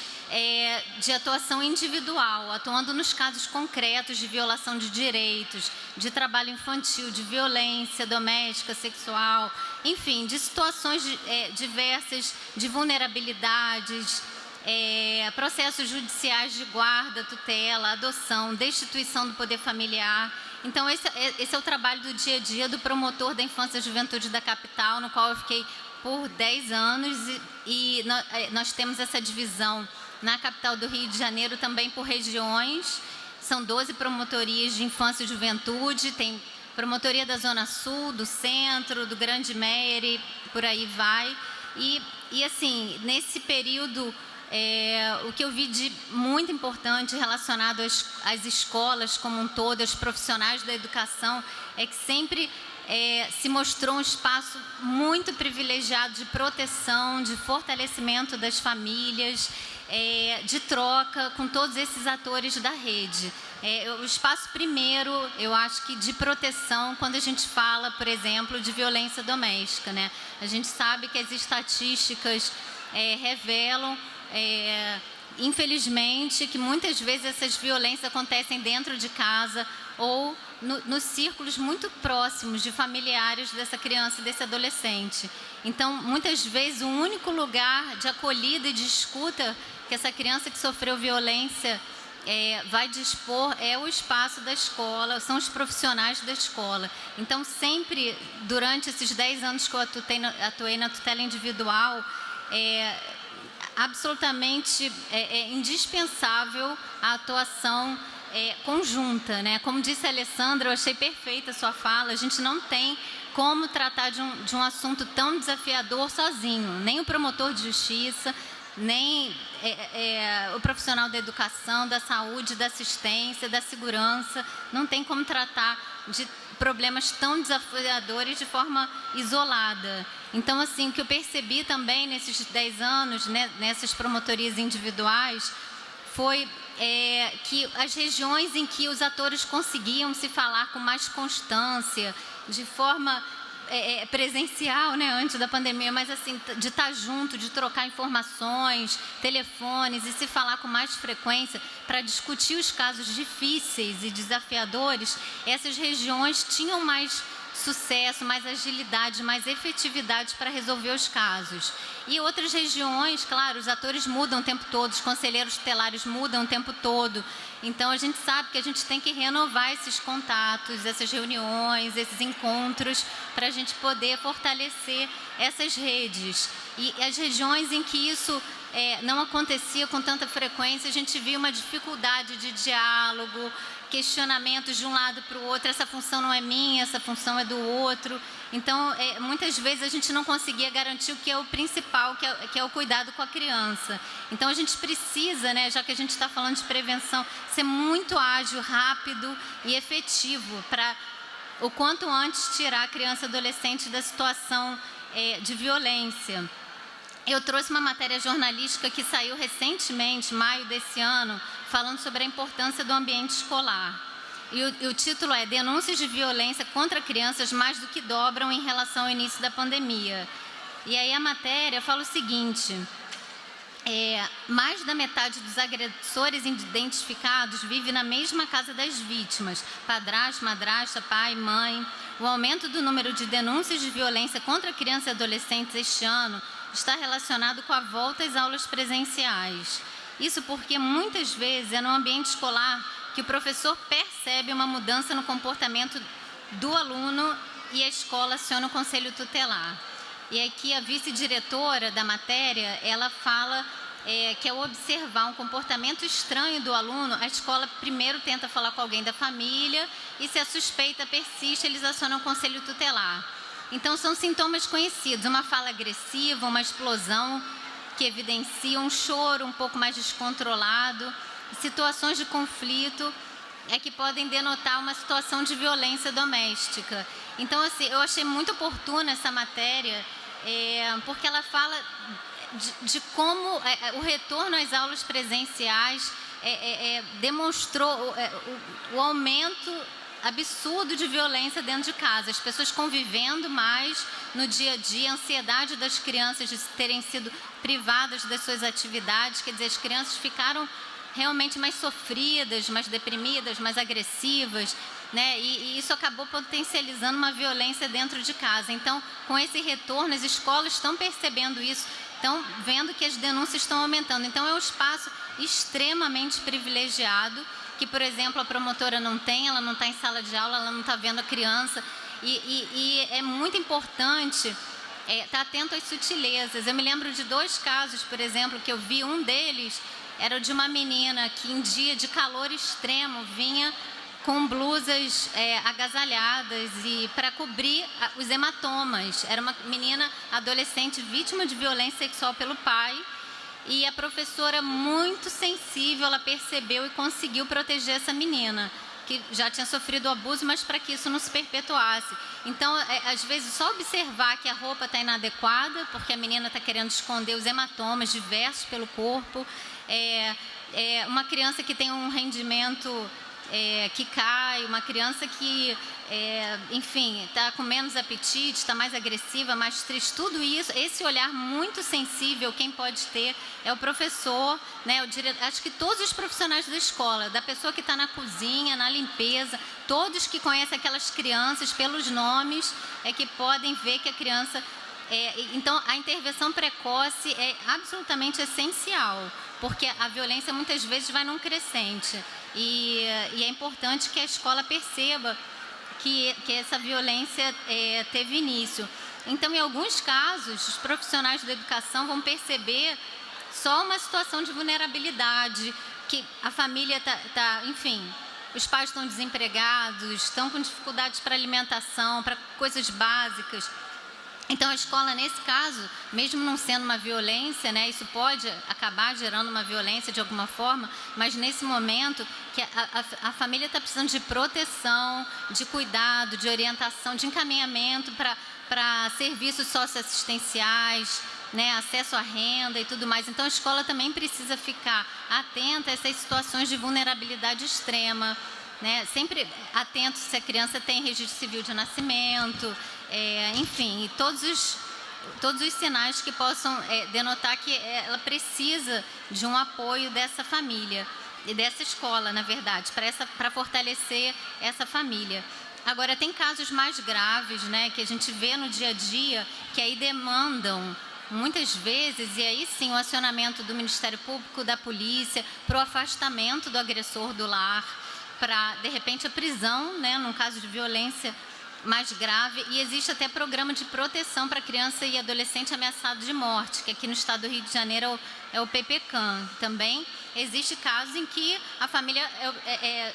de atuação individual, atuando nos casos concretos de violação de direitos, de trabalho infantil, de violência doméstica, sexual, enfim, de situações diversas de vulnerabilidades, processos judiciais de guarda, tutela, adoção, destituição do poder familiar. Então, esse é o trabalho do dia a dia do promotor da infância e juventude da capital, no qual eu fiquei por 10 anos e nós temos essa divisão na capital do Rio de Janeiro também por regiões. São 12 promotorias de infância e juventude, tem promotoria da Zona Sul, do Centro, do Grande Meier, por aí vai. E assim, nesse período, o que eu vi de muito importante relacionado às escolas como um todo, aos profissionais da educação, é que sempre se mostrou um espaço muito privilegiado de proteção, de fortalecimento das famílias, de troca com todos esses atores da rede. O espaço primeiro, eu acho que de proteção, quando a gente fala, por exemplo, de violência doméstica, né? A gente sabe que as estatísticas revelam, infelizmente, que muitas vezes essas violências acontecem dentro de casa ou nos círculos muito próximos de familiares dessa criança e desse adolescente. Então, muitas vezes, o único lugar de acolhida e de escuta que essa criança que sofreu violência vai dispor é o espaço da escola, são os profissionais da escola. Então, sempre, durante esses 10 anos que eu atuei na tutela individual, absolutamente indispensável a atuação conjunta, né? Como disse a Alessandra, eu achei perfeita a sua fala, a gente não tem como tratar de um assunto tão desafiador sozinho, nem o promotor de justiça, nem o profissional da educação, da saúde, da assistência, da segurança, não tem como tratar de problemas tão desafiadores de forma isolada. Então, assim, o que eu percebi também nesses 10 anos, né, nessas promotorias individuais, foi que as regiões em que os atores conseguiam se falar com mais constância, de forma presencial, né, antes da pandemia, mas assim, de estar junto, de trocar informações, telefones e se falar com mais frequência para discutir os casos difíceis e desafiadores, essas regiões tinham mais sucesso, mais agilidade, mais efetividade para resolver os casos. E outras regiões, claro, os atores mudam o tempo todo, os conselheiros tutelares mudam o tempo todo. Então, a gente sabe que a gente tem que renovar esses contatos, essas reuniões, esses encontros, para a gente poder fortalecer essas redes. E as regiões em que isso não acontecia com tanta frequência, a gente via uma dificuldade de diálogo, questionamentos de um lado para o outro, essa função não é minha, essa função é do outro. Então, muitas vezes a gente não conseguia garantir o que é o principal, que é o cuidado com a criança. Então, a gente precisa, né, já que a gente está falando de prevenção, ser muito ágil, rápido e efetivo para, o quanto antes, tirar a criança e adolescente da situação de violência. Eu trouxe uma matéria jornalística que saiu recentemente, maio desse ano, falando sobre a importância do ambiente escolar. E o título é Denúncias de Violência contra Crianças mais do que dobram em relação ao início da pandemia. E aí a matéria fala o seguinte, mais da metade dos agressores identificados vive na mesma casa das vítimas, padrasto, madrasta, pai, mãe. O aumento do número de denúncias de violência contra crianças e adolescentes este ano está relacionado com a volta às aulas presenciais. Isso porque muitas vezes é no ambiente escolar que o professor percebe uma mudança no comportamento do aluno e a escola aciona o conselho tutelar. E aqui a vice-diretora da matéria, ela fala que ao observar um comportamento estranho do aluno, a escola primeiro tenta falar com alguém da família e se a suspeita persiste, eles acionam o conselho tutelar. Então, são sintomas conhecidos, uma fala agressiva, uma explosão que evidencia um choro um pouco mais descontrolado, situações de conflito que podem denotar uma situação de violência doméstica. Então, assim, eu achei muito oportuna essa matéria, porque ela fala de como o retorno às aulas presenciais demonstrou o aumento absurdo de violência dentro de casa, as pessoas convivendo mais no dia a dia, a ansiedade das crianças de terem sido privadas das suas atividades, quer dizer, as crianças ficaram realmente mais sofridas, mais deprimidas, mais agressivas, né? E isso acabou potencializando uma violência dentro de casa. Então, com esse retorno, as escolas estão percebendo isso, estão vendo que as denúncias estão aumentando. Então, é um espaço extremamente privilegiado, que, por exemplo, a promotora não tem, ela não está em sala de aula, ela não está vendo a criança. E é muito importante estar atento às sutilezas. Eu me lembro de 2 casos, por exemplo, que eu vi. Um deles era de uma menina que em dia de calor extremo vinha com blusas agasalhadas e para cobrir os hematomas. Era uma menina adolescente vítima de violência sexual pelo pai, e a professora, muito sensível, ela percebeu e conseguiu proteger essa menina, que já tinha sofrido abuso, mas para que isso não se perpetuasse. Então, às vezes, só observar que a roupa está inadequada, porque a menina está querendo esconder os hematomas diversos pelo corpo, uma criança que tem um rendimento que cai, uma criança que, enfim, está com menos apetite, está mais agressiva, mais triste, tudo isso, esse olhar muito sensível, quem pode ter é o professor, né, o diretor, acho que todos os profissionais da escola, da pessoa que está na cozinha, na limpeza, todos que conhecem aquelas crianças pelos nomes, que podem ver que a criança... então, a intervenção precoce é absolutamente essencial, porque a violência muitas vezes vai num crescente. E é importante que a escola perceba que essa violência teve início. Então, em alguns casos, os profissionais da educação vão perceber só uma situação de vulnerabilidade, que a família enfim, os pais estão desempregados, estão com dificuldades para alimentação, para coisas básicas. Então, a escola, nesse caso, mesmo não sendo uma violência, né, isso pode acabar gerando uma violência de alguma forma, mas nesse momento que a família está precisando de proteção, de cuidado, de orientação, de encaminhamento para serviços socioassistenciais, né, acesso à renda e tudo mais. Então, a escola também precisa ficar atenta a essas situações de vulnerabilidade extrema, né, sempre atento se a criança tem registro civil de nascimento, enfim, e todos os sinais que possam denotar que ela precisa de um apoio dessa família e dessa escola, na verdade, para fortalecer essa família. Agora, tem casos mais graves, né, que a gente vê no dia a dia, que aí demandam, muitas vezes, e aí sim, o acionamento do Ministério Público, da polícia, para o afastamento do agressor do lar, para, de repente, a prisão, né, num caso de violência mais grave, e existe até programa de proteção para criança e adolescente ameaçado de morte, que aqui no estado do Rio de Janeiro é o PPCAM. Também existe casos em que a família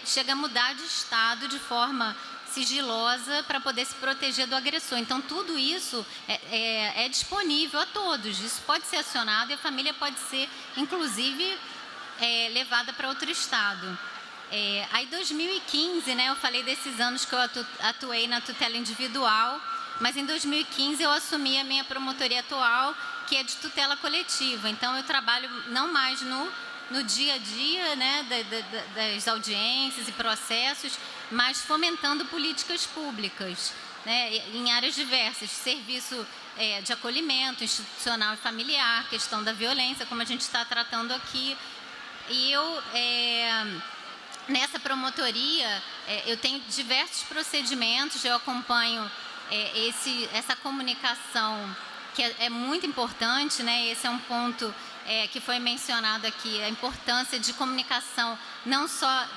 chega a mudar de estado de forma sigilosa para poder se proteger do agressor. Então, tudo isso é disponível a todos. Isso pode ser acionado e a família pode ser, inclusive, levada para outro estado. Aí, 2015, né, eu falei desses anos que eu atuei na tutela individual, mas em 2015 eu assumi a minha promotoria atual, que é de tutela coletiva. Então, eu trabalho não mais no dia a dia, né, das audiências e processos, mas fomentando políticas públicas, né, em áreas diversas, serviço de acolhimento institucional e familiar, questão da violência, como a gente está tratando aqui. E eu... Nessa promotoria, eu tenho diversos procedimentos, eu acompanho essa comunicação, que é muito importante, né? Esse é um ponto que foi mencionado aqui, a importância de comunicação, não só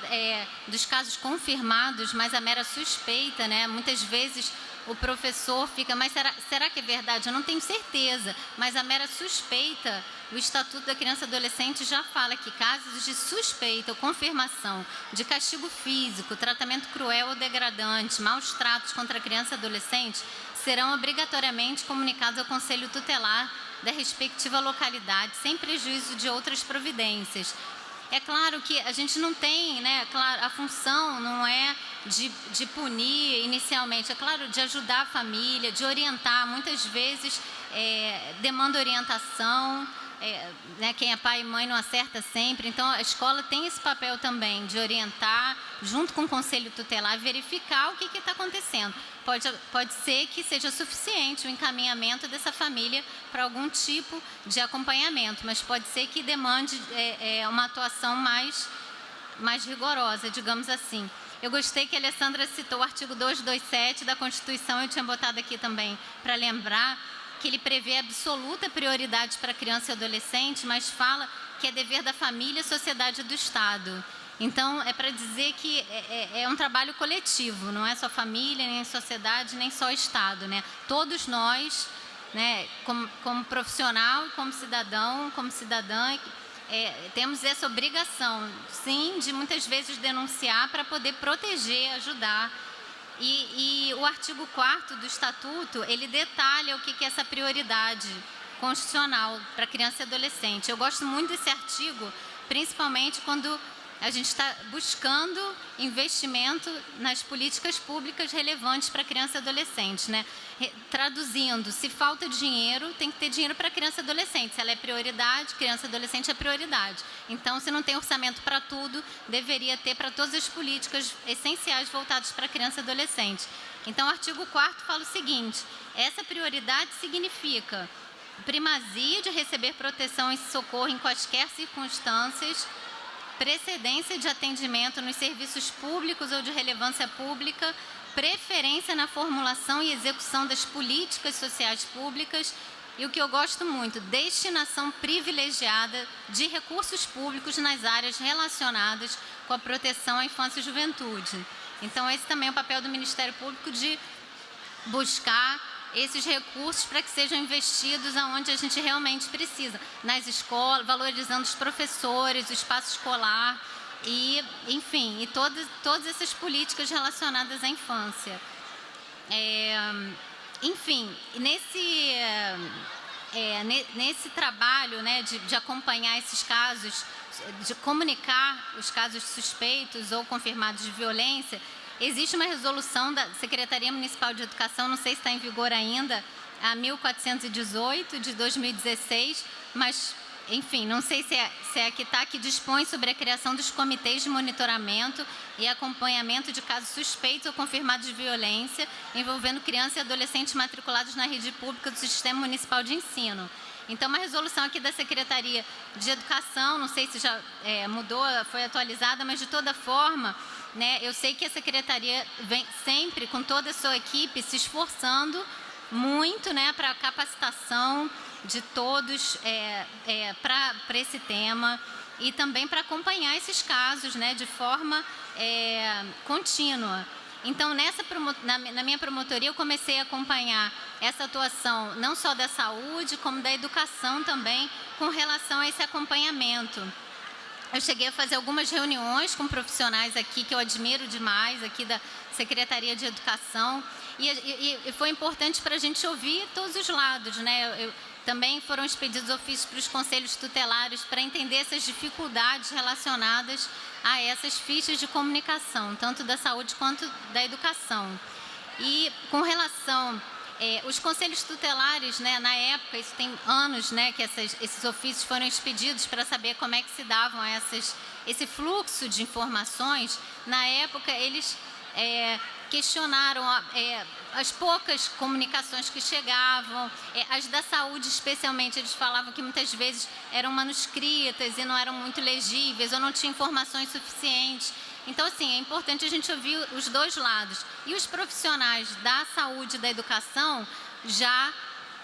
dos casos confirmados, mas a mera suspeita, né? Muitas vezes o professor fica, mas será que é verdade? Eu não tenho certeza, mas a mera suspeita, o Estatuto da Criança e Adolescente já fala que casos de suspeita ou confirmação de castigo físico, tratamento cruel ou degradante, maus tratos contra a criança e adolescente serão obrigatoriamente comunicados ao Conselho Tutelar da respectiva localidade, sem prejuízo de outras providências. É claro que a gente não tem, né? Claro, a função não é de punir inicialmente, é claro, de ajudar a família, de orientar. Muitas vezes demanda orientação, né? Quem é pai e mãe não acerta sempre. Então, a escola tem esse papel também de orientar, junto com o Conselho Tutelar, verificar o que está acontecendo. Pode ser que seja suficiente o encaminhamento dessa família para algum tipo de acompanhamento, mas pode ser que demande uma atuação mais rigorosa, digamos assim. Eu gostei que a Alessandra citou o artigo 227 da Constituição, eu tinha botado aqui também para lembrar que ele prevê absoluta prioridade para criança e adolescente, mas fala que é dever da família, sociedade e do Estado. Então, é para dizer que é um trabalho coletivo, não é só família, nem sociedade, nem só Estado, né? Todos nós né, como profissional, como cidadão, como cidadã, temos essa obrigação, sim, de muitas vezes denunciar para poder proteger, ajudar. E o artigo 4º do Estatuto, ele detalha o que é essa prioridade constitucional para criança e adolescente. Eu gosto muito desse artigo, principalmente quando a gente está buscando investimento nas políticas públicas relevantes para criança e adolescente, né? Traduzindo, se falta dinheiro, tem que ter dinheiro para criança e adolescente. Se ela é prioridade, criança e adolescente é prioridade. Então, se não tem orçamento para tudo, deveria ter para todas as políticas essenciais voltadas para criança e adolescente. Então, o artigo 4º fala o seguinte: essa prioridade significa primazia de receber proteção e socorro em quaisquer circunstâncias, precedência de atendimento nos serviços públicos ou de relevância pública, preferência na formulação e execução das políticas sociais públicas e, o que eu gosto muito, destinação privilegiada de recursos públicos nas áreas relacionadas com a proteção à infância e juventude. Então, esse também é o papel do Ministério Público, de buscar esses recursos para que sejam investidos aonde a gente realmente precisa, nas escolas, valorizando os professores, o espaço escolar e, enfim, e todas essas políticas relacionadas à infância. Enfim, nesse trabalho, né, de acompanhar esses casos, de comunicar os casos suspeitos ou confirmados de violência, existe uma resolução da Secretaria Municipal de Educação, não sei se está em vigor ainda, a 1418 de 2016, mas, enfim, não sei se é a que está, que dispõe sobre a criação dos comitês de monitoramento e acompanhamento de casos suspeitos ou confirmados de violência envolvendo crianças e adolescentes matriculados na rede pública do Sistema Municipal de Ensino. Então, uma resolução aqui da Secretaria de Educação, não sei se já mudou, foi atualizada, mas de toda forma, né, eu sei que a Secretaria vem sempre, com toda a sua equipe, se esforçando muito, né, para a capacitação de todos para esse tema e também para acompanhar esses casos, né, de forma contínua. Então, na minha promotoria, eu comecei a acompanhar essa atuação, não só da saúde, como da educação também, com relação a esse acompanhamento. Eu cheguei a fazer algumas reuniões com profissionais aqui, que eu admiro demais, aqui da Secretaria de Educação, e foi importante para a gente ouvir todos os lados, né? Também foram expedidos ofícios para os conselhos tutelares para entender essas dificuldades relacionadas a essas fichas de comunicação, tanto da saúde quanto da educação. E com relação os conselhos tutelares, né, na época, isso tem anos, né, que esses ofícios foram expedidos para saber como é que se davam esse fluxo de informações. Na época, eles questionaram as poucas comunicações que chegavam, as da saúde especialmente, eles falavam que muitas vezes eram manuscritas e não eram muito legíveis ou não tinham informações suficientes. Então, assim, é importante a gente ouvir os dois lados. E os profissionais da saúde e da educação já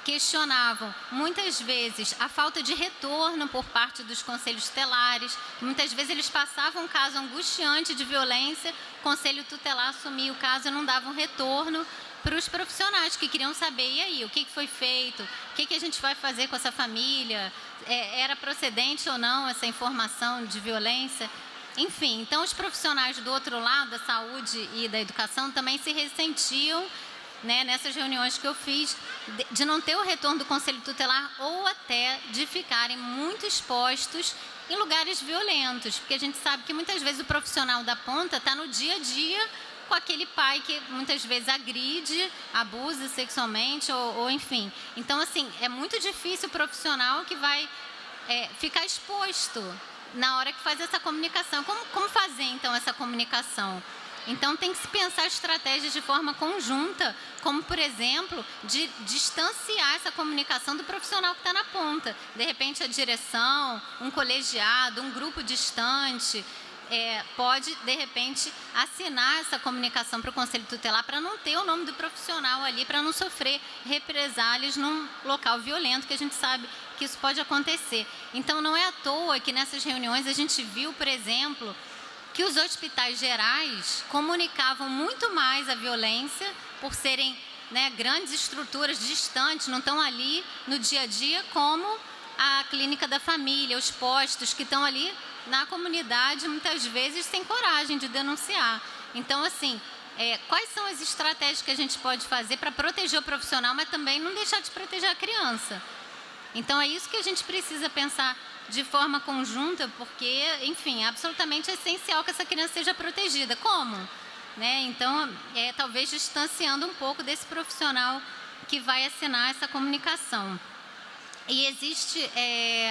questionavam, muitas vezes, a falta de retorno por parte dos conselhos tutelares. Muitas vezes eles passavam um caso angustiante de violência, o conselho tutelar assumia o caso e não dava um retorno para os profissionais que queriam saber, e aí, o que foi feito, o que a gente vai fazer com essa família, era procedente ou não essa informação de violência. Enfim, então os profissionais do outro lado, da saúde e da educação, também se ressentiam, né, nessas reuniões que eu fiz, de não ter o retorno do conselho tutelar ou até de ficarem muito expostos em lugares violentos, porque a gente sabe que muitas vezes o profissional da ponta está no dia a dia com aquele pai que muitas vezes agride, abusa sexualmente ou enfim. Então, assim, é muito difícil o profissional que vai ficar exposto na hora que faz essa comunicação. Como fazer, então, essa comunicação? Então, tem que se pensar estratégias de forma conjunta, como, por exemplo, de distanciar essa comunicação do profissional que está na ponta. De repente, a direção, um colegiado, um grupo distante, pode, de repente, assinar essa comunicação para o Conselho Tutelar para não ter o nome do profissional ali, para não sofrer represálias num local violento, que a gente sabe que isso pode acontecer. Então, não é à toa que nessas reuniões a gente viu, por exemplo, que os hospitais gerais comunicavam muito mais a violência por serem né, grandes estruturas distantes, não estão ali no dia a dia, como a clínica da família, os postos que estão ali na comunidade, muitas vezes sem coragem de denunciar. Então, assim, quais são as estratégias que a gente pode fazer para proteger o profissional, mas também não deixar de proteger a criança? Então, é isso que a gente precisa pensar de forma conjunta, porque, enfim, é absolutamente essencial que essa criança seja protegida. Como? Né? Então, talvez distanciando um pouco desse profissional que vai assinar essa comunicação. E existe,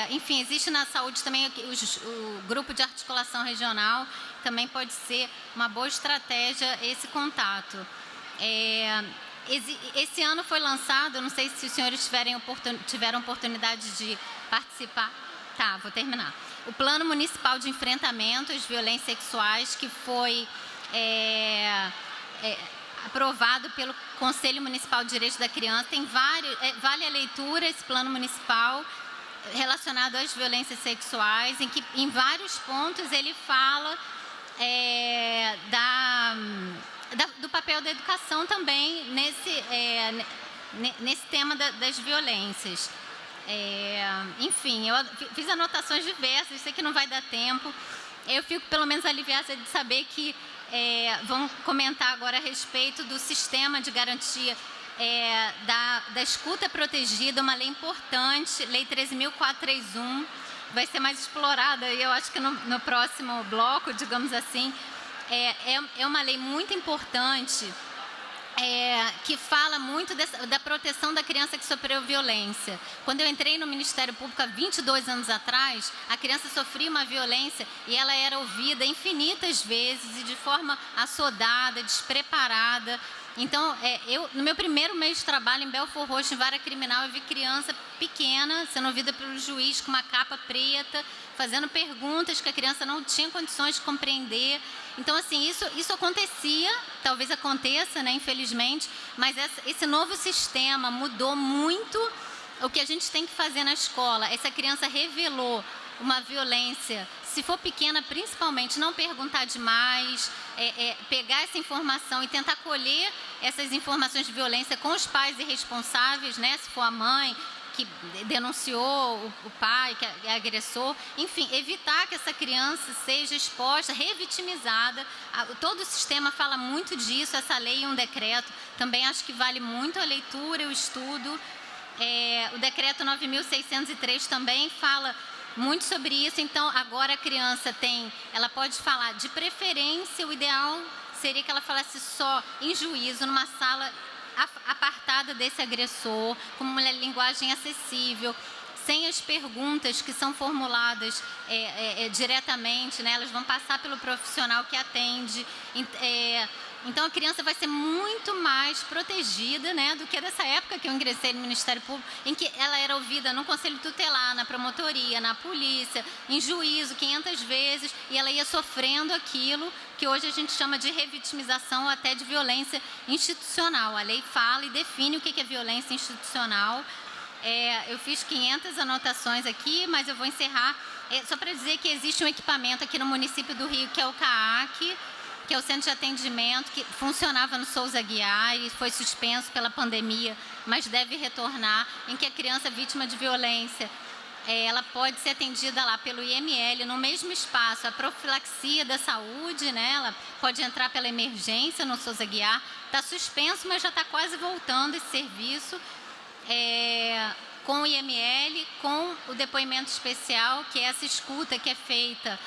enfim, existe na saúde também o grupo de articulação regional, também pode ser uma boa estratégia esse contato. Esse ano foi lançado, não sei se os senhores tiveram oportunidade de participar. Tá, vou terminar. O Plano Municipal de Enfrentamento às Violências Sexuais, que foi aprovado pelo Conselho Municipal de Direitos da Criança. Tem vale a leitura esse plano municipal relacionado às violências sexuais, em que em vários pontos ele fala do papel da educação também nesse tema das violências. Enfim, eu fiz anotações diversas, sei que não vai dar tempo. Eu fico pelo menos aliviada de saber que vão comentar agora a respeito do sistema de garantia da escuta protegida, uma lei importante, Lei 13.431, vai ser mais explorada, e eu acho que no próximo bloco, digamos assim, é uma lei muito importante, que fala muito da proteção da criança que sofreu violência. Quando eu entrei no Ministério Público há 22 anos atrás, a criança sofria uma violência e ela era ouvida infinitas vezes e de forma assodada, despreparada. Então, no meu primeiro mês de trabalho em Belford Roxo, em vara criminal, eu vi criança pequena sendo ouvida pelo juiz com uma capa preta, fazendo perguntas que a criança não tinha condições de compreender. Então, assim, isso acontecia, talvez aconteça, né, infelizmente, mas esse novo sistema mudou muito o que a gente tem que fazer na escola. Essa criança revelou uma violência, se for pequena, principalmente, não perguntar demais, pegar essa informação e tentar colher essas informações de violência com os pais irresponsáveis, né, se for a mãe que denunciou o pai, que é agressor, enfim, evitar que essa criança seja exposta, revitimizada. Todo o sistema fala muito disso, essa lei e um decreto. Também acho que vale muito a leitura e o estudo. O decreto 9.603 também fala muito sobre isso. Então, agora a criança ela pode falar, de preferência, o ideal seria que ela falasse só em juízo, numa sala apartada desse agressor, com uma linguagem acessível, sem as perguntas que são formuladas diretamente, né? Elas vão passar pelo profissional que atende. Então, a criança vai ser muito mais protegida, né, do que dessa época que eu ingressei no Ministério Público, em que ela era ouvida no Conselho Tutelar, na promotoria, na polícia, em juízo 500 vezes, e ela ia sofrendo aquilo que hoje a gente chama de revitimização, até de violência institucional. A lei fala e define o que é violência institucional. Eu fiz 500 anotações aqui, mas eu vou encerrar só para dizer que existe um equipamento aqui no município do Rio, que é o CAAC, que é o Centro de Atendimento, que funcionava no Souza Aguiar e foi suspenso pela pandemia, mas deve retornar, em que a criança vítima de violência, ela pode ser atendida lá pelo IML, no mesmo espaço. A profilaxia da saúde, né, ela pode entrar pela emergência no Souza Aguiar, está suspenso, mas já está quase voltando esse serviço, com o IML, com o depoimento especial, que é essa escuta que é feita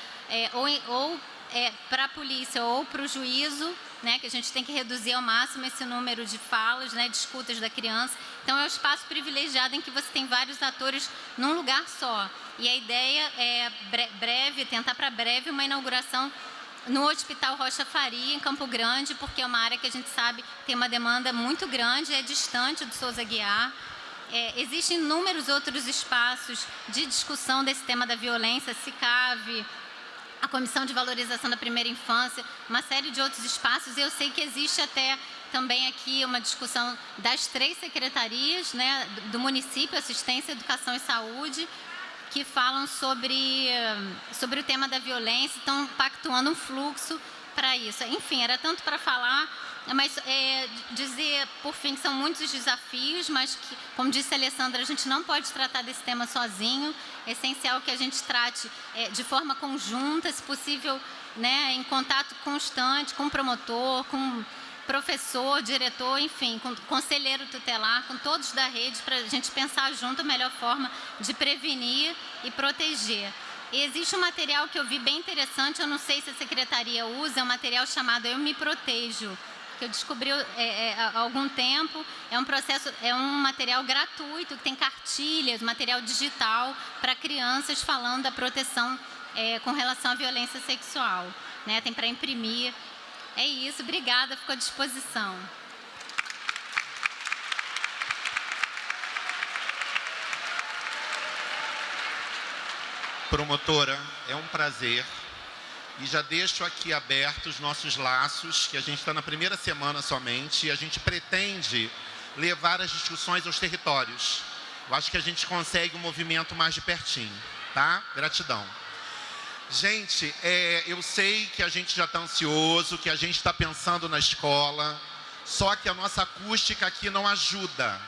para a polícia ou para o juízo, né, que a gente tem que reduzir ao máximo esse número de falas, né, de escutas da criança. Então, é um espaço privilegiado em que você tem vários atores num lugar só. E a ideia é tentar para breve uma inauguração no Hospital Rocha Faria, em Campo Grande, porque é uma área que a gente sabe tem uma demanda muito grande, é distante do Souza Aguiar. Existem inúmeros outros espaços de discussão desse tema da violência, CICAV, a Comissão de Valorização da Primeira Infância, uma série de outros espaços. E eu sei que existe até também aqui uma discussão das 3 secretarias, né, do município, Assistência, Educação e Saúde, que falam sobre o tema da violência, estão pactuando um fluxo para isso. Enfim, era tanto para falar, Mas dizer, por fim, que são muitos desafios, mas que, como disse a Alessandra, a gente não pode tratar desse tema sozinho. É essencial que a gente trate de forma conjunta, se possível, né, em contato constante com o promotor, com professor, diretor, enfim, com conselheiro tutelar, com todos da rede, para a gente pensar junto a melhor forma de prevenir e proteger. E existe um material que eu vi bem interessante, eu não sei se a secretaria usa, é um material chamado Eu Me Protejo, que eu descobri há algum tempo. É um processo, é um material gratuito, que tem cartilhas, material digital para crianças falando da proteção com relação à violência sexual, né? Tem para imprimir. É isso, obrigada, fico à disposição. Promotora, é um prazer. E já deixo aqui abertos os nossos laços, que a gente está na primeira semana somente, e a gente pretende levar as discussões aos territórios. Eu acho que a gente consegue um movimento mais de pertinho, tá? Gratidão. Gente, eu sei que a gente já está ansioso, que a gente está pensando na escola, só que a nossa acústica aqui não ajuda.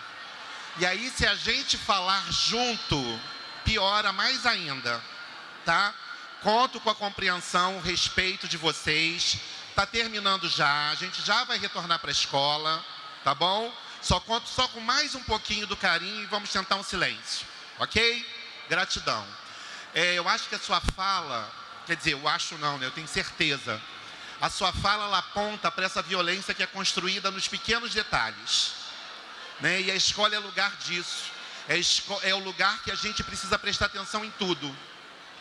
E aí, se a gente falar junto, piora mais ainda, tá? Conto com a compreensão, o respeito de vocês. Está terminando já, a gente já vai retornar para a escola, tá bom? Só conto só com mais um pouquinho do carinho e vamos tentar um silêncio, ok? Gratidão. Eu acho que a sua fala, quer dizer, eu acho não, né? Eu tenho certeza. A sua fala, ela aponta para essa violência que é construída nos pequenos detalhes, né? E a escola é lugar disso. É o lugar que a gente precisa prestar atenção em tudo,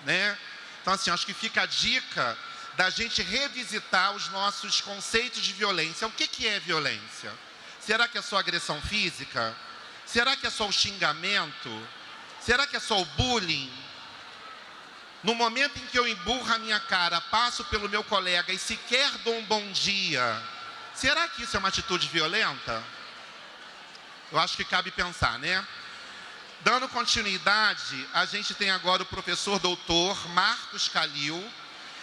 né? Então, assim, acho que fica a dica da gente revisitar os nossos conceitos de violência. O que é violência? Será que é só agressão física? Será que é só o xingamento? Será que é só o bullying? No momento em que eu emburro a minha cara, passo pelo meu colega e sequer dou um bom dia, será que isso é uma atitude violenta? Eu acho que cabe pensar, né? Dando continuidade, a gente tem agora o professor doutor Marcos Calil.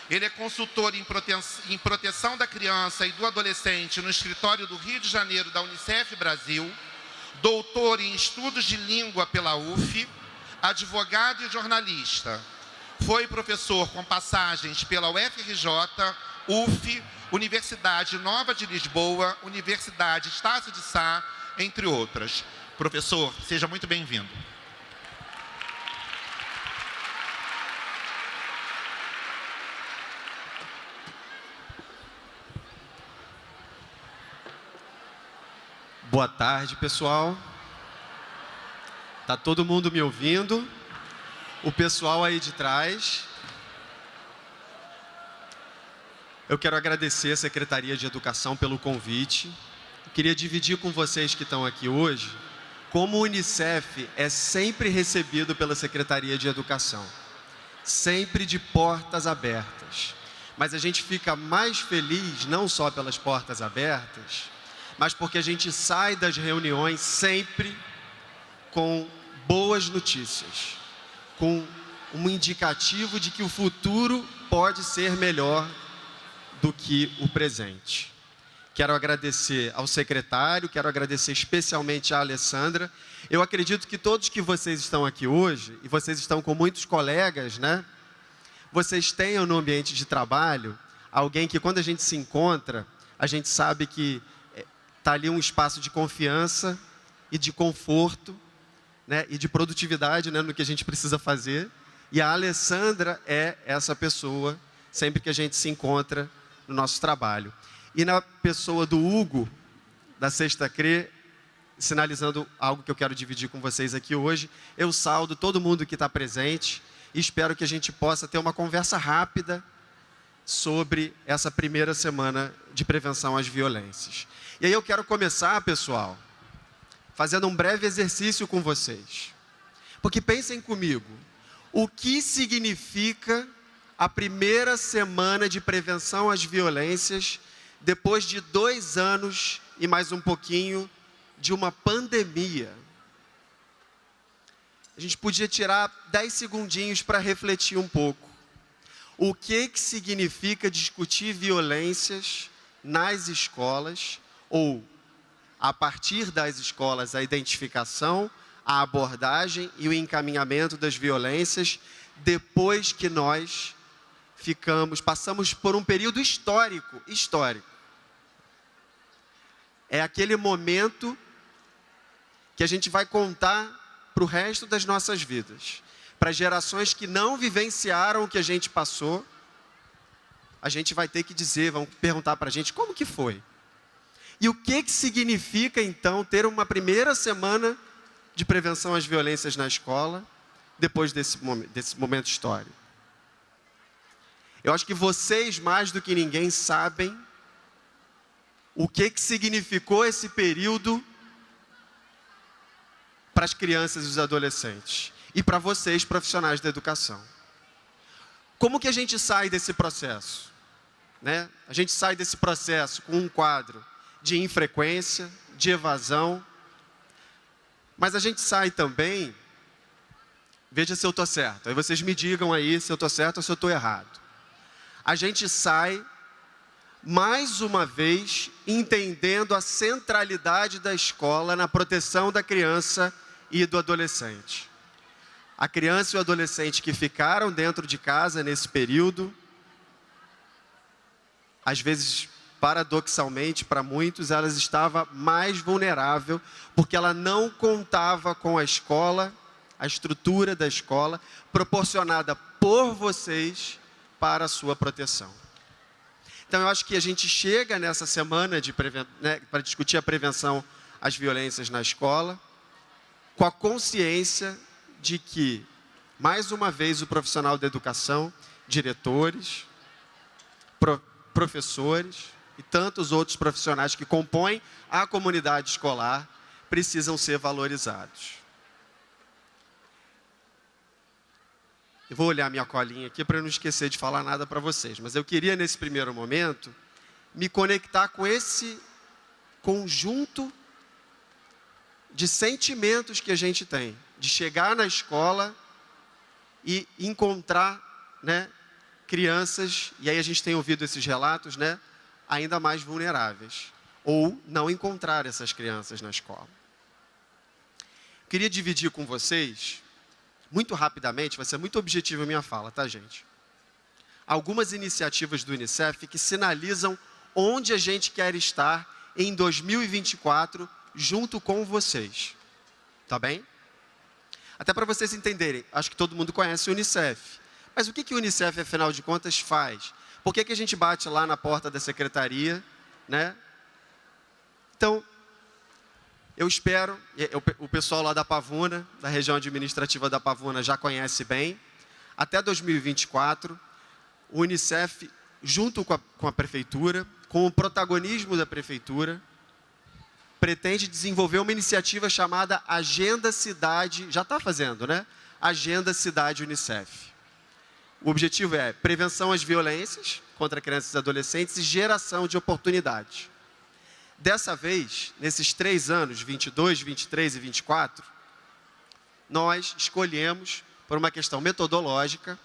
Ele é consultor em proteção da criança e do adolescente no escritório do Rio de Janeiro da Unicef Brasil, doutor em estudos de língua pela UF, advogado e jornalista. Foi professor com passagens pela UFRJ, UF, Universidade Nova de Lisboa, Universidade Estácio de Sá, entre outras. Professor, seja muito bem-vindo. Boa tarde, pessoal. Tá todo mundo me ouvindo? O pessoal aí de trás. Eu quero agradecer a Secretaria de Educação pelo convite. Eu queria dividir com vocês que estão aqui hoje como o Unicef é sempre recebido pela Secretaria de Educação. Sempre de portas abertas. Mas a gente fica mais feliz não só pelas portas abertas, mas porque a gente sai das reuniões sempre com boas notícias, com um indicativo de que o futuro pode ser melhor do que o presente. Quero agradecer ao secretário, quero agradecer especialmente à Alessandra. Eu acredito que todos que vocês estão aqui hoje, e vocês estão com muitos colegas, né? Vocês tenham no ambiente de trabalho alguém que, quando a gente se encontra, a gente sabe que está ali um espaço de confiança e de conforto, né, e de produtividade, né, no que a gente precisa fazer. E a Alessandra é essa pessoa, sempre que a gente se encontra no nosso trabalho. E na pessoa do Hugo, da Sexta CRE, sinalizando algo que eu quero dividir com vocês aqui hoje, eu saúdo todo mundo que está presente e espero que a gente possa ter uma conversa rápida sobre essa primeira semana de prevenção às violências. E aí eu quero começar, pessoal, fazendo um breve exercício com vocês. Porque pensem comigo, o que significa a primeira semana de prevenção às violências depois de 2 anos e mais um pouquinho de uma pandemia? A gente podia tirar 10 segundinhos para refletir um pouco. O que significa discutir violências nas escolas ou, a partir das escolas, a identificação, a abordagem e o encaminhamento das violências, depois que nós passamos por um período histórico. É aquele momento que a gente vai contar para o resto das nossas vidas. Para gerações que não vivenciaram o que a gente passou, a gente vai ter que dizer, vão perguntar para a gente como que foi. E o que significa, então, ter uma primeira semana de prevenção às violências na escola, depois desse momento histórico? Eu acho que vocês, mais do que ninguém, sabem o que significou esse período para as crianças e os adolescentes. E para vocês, profissionais da educação. Como que a gente sai desse processo? Né? A gente sai desse processo com um quadro de infrequência, de evasão, mas a gente sai também, veja se eu estou certo, aí vocês me digam aí se eu estou certo ou se eu estou errado. A gente sai, mais uma vez, entendendo a centralidade da escola na proteção da criança e do adolescente. A criança e o adolescente que ficaram dentro de casa nesse período, às vezes, paradoxalmente, para muitos, ela estava mais vulnerável, porque ela não contava com a escola, a estrutura da escola, proporcionada por vocês para a sua proteção. Então, eu acho que a gente chega nessa semana para discutir a prevenção às violências na escola, com a consciência de que, mais uma vez, o profissional da educação, diretores, professores e tantos outros profissionais que compõem a comunidade escolar precisam ser valorizados. Eu vou olhar minha colinha aqui para não esquecer de falar nada para vocês, mas eu queria, nesse primeiro momento, me conectar com esse conjunto de sentimentos que a gente tem, de chegar na escola e encontrar, crianças, e aí a gente tem ouvido esses relatos, ainda mais vulneráveis, ou não encontrar essas crianças na escola. Queria dividir com vocês, muito rapidamente, vai ser muito objetivo a minha fala, tá, gente? Algumas iniciativas do Unicef que sinalizam onde a gente quer estar em 2024, junto com vocês. Tá bem? Até para vocês entenderem, acho que todo mundo conhece o Unicef. Mas o que o Unicef, afinal de contas, faz? Por que a gente bate lá na porta da secretaria, Então, eu espero, o pessoal lá da Pavuna, da região administrativa da Pavuna, já conhece bem, até 2024, o Unicef, junto com a prefeitura, com o protagonismo da prefeitura, pretende desenvolver uma iniciativa chamada Agenda Cidade, já está fazendo, Agenda Cidade Unicef. O objetivo é prevenção às violências contra crianças e adolescentes e geração de oportunidades. Dessa vez, nesses 3 anos, 22, 23 e 24, nós escolhemos, por uma questão metodológica,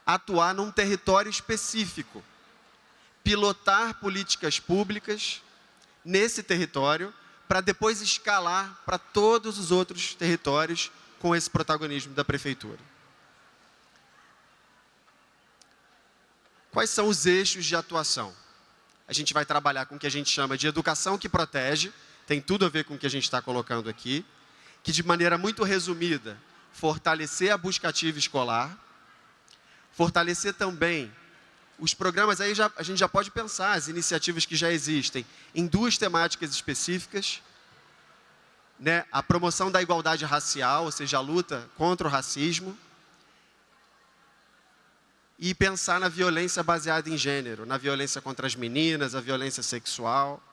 atuar num território específico, pilotar políticas públicas nesse território, para depois escalar para todos os outros territórios com esse protagonismo da prefeitura. Quais são os eixos de atuação? A gente vai trabalhar com o que a gente chama de educação que protege, tem tudo a ver com o que a gente está colocando aqui, que de maneira muito resumida, fortalecer a busca ativa escolar, fortalecer também os programas, aí a gente já pode pensar as iniciativas que já existem em 2 temáticas específicas, a promoção da igualdade racial, ou seja, a luta contra o racismo, e pensar na violência baseada em gênero, na violência contra as meninas, a violência sexual.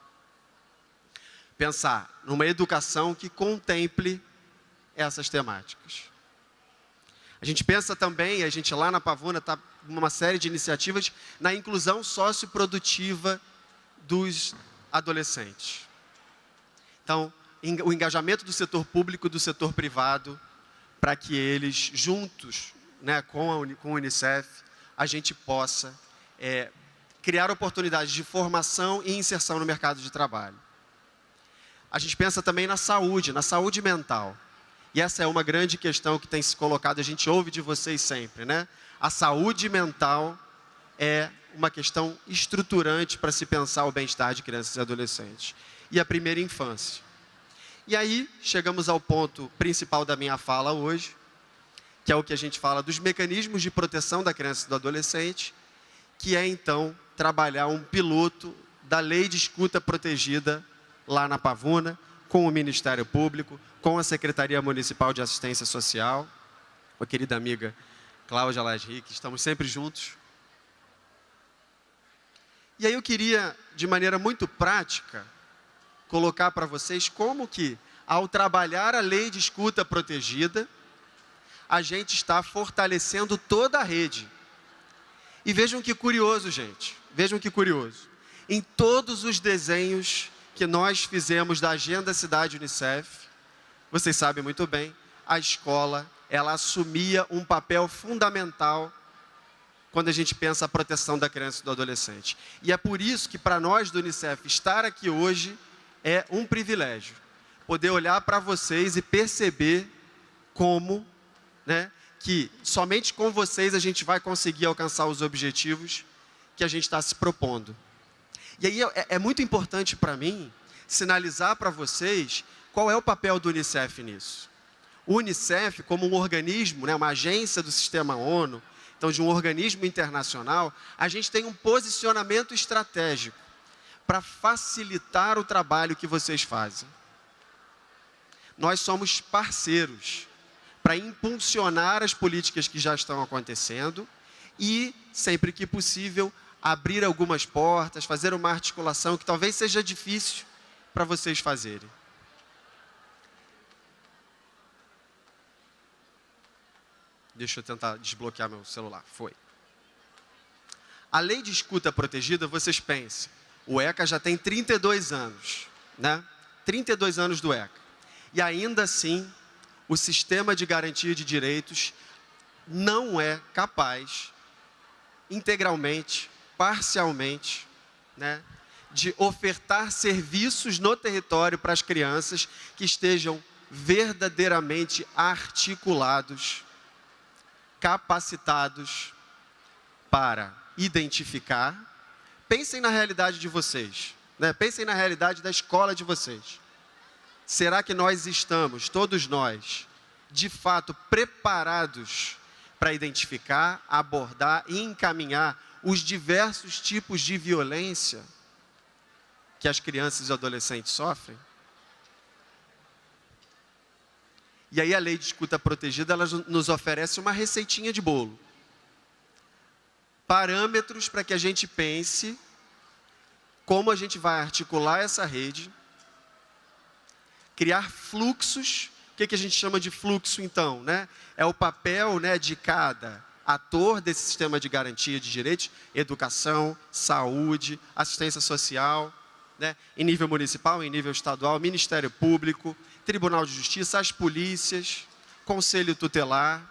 Pensar numa educação que contemple essas temáticas. A gente pensa também, a gente lá na Pavuna está uma série de iniciativas na inclusão socioprodutiva dos adolescentes. Então, o engajamento do setor público e do setor privado, para que eles, juntos com o Unicef, a gente possa criar oportunidades de formação e inserção no mercado de trabalho. A gente pensa também na saúde mental. E essa é uma grande questão que tem se colocado, a gente ouve de vocês sempre, né? A saúde mental é uma questão estruturante para se pensar o bem-estar de crianças e adolescentes. E a primeira infância. E aí, chegamos ao ponto principal da minha fala hoje, que é o que a gente fala dos mecanismos de proteção da criança e do adolescente, que é, então, trabalhar um piloto da Lei de Escuta Protegida lá na Pavuna, com o Ministério Público, com a Secretaria Municipal de Assistência Social, com a querida amiga Cláudia Lasrique, estamos sempre juntos. E aí eu queria, de maneira muito prática, colocar para vocês como que, ao trabalhar a Lei de Escuta Protegida, a gente está fortalecendo toda a rede. E vejam que curioso, gente, vejam que curioso. Em todos os desenhos que nós fizemos da Agenda Cidade Unicef, vocês sabem muito bem, a escola, ela assumia um papel fundamental quando a gente pensa a proteção da criança e do adolescente. E é por isso que, para nós do Unicef, estar aqui hoje é um privilégio. Poder olhar para vocês e perceber como, né, que somente com vocês a gente vai conseguir alcançar os objetivos que a gente está se propondo. E aí é muito importante para mim sinalizar para vocês qual é o papel do Unicef nisso. O Unicef, como um organismo, né, uma agência do sistema ONU, então de um organismo internacional, a gente tem um posicionamento estratégico para facilitar o trabalho que vocês fazem. Nós somos parceiros para impulsionar as políticas que já estão acontecendo e, sempre que possível, abrir algumas portas, fazer uma articulação que talvez seja difícil para vocês fazerem. Deixa eu tentar desbloquear meu celular. Foi. A Lei de Escuta Protegida, vocês pensem, o ECA já tem 32 anos, né? 32 anos do ECA. E ainda assim, o sistema de garantia de direitos não é capaz, integralmente, parcialmente, né, de ofertar serviços no território para as crianças que estejam verdadeiramente articulados, capacitados para identificar. Pensem na realidade de vocês, né? Pensem na realidade da escola de vocês. Será que nós estamos, todos nós, de fato preparados para identificar, abordar e encaminhar os diversos tipos de violência que as crianças e adolescentes sofrem? E aí a Lei de Escuta Protegida, ela nos oferece uma receitinha de bolo. Parâmetros para que a gente pense como a gente vai articular essa rede, criar fluxos. O que a gente chama de fluxo, então, né? É o papel, né, de cada ator desse sistema de garantia de direitos: educação, saúde, assistência social, né, em nível municipal, em nível estadual, Ministério Público, Tribunal de Justiça, as polícias, Conselho Tutelar.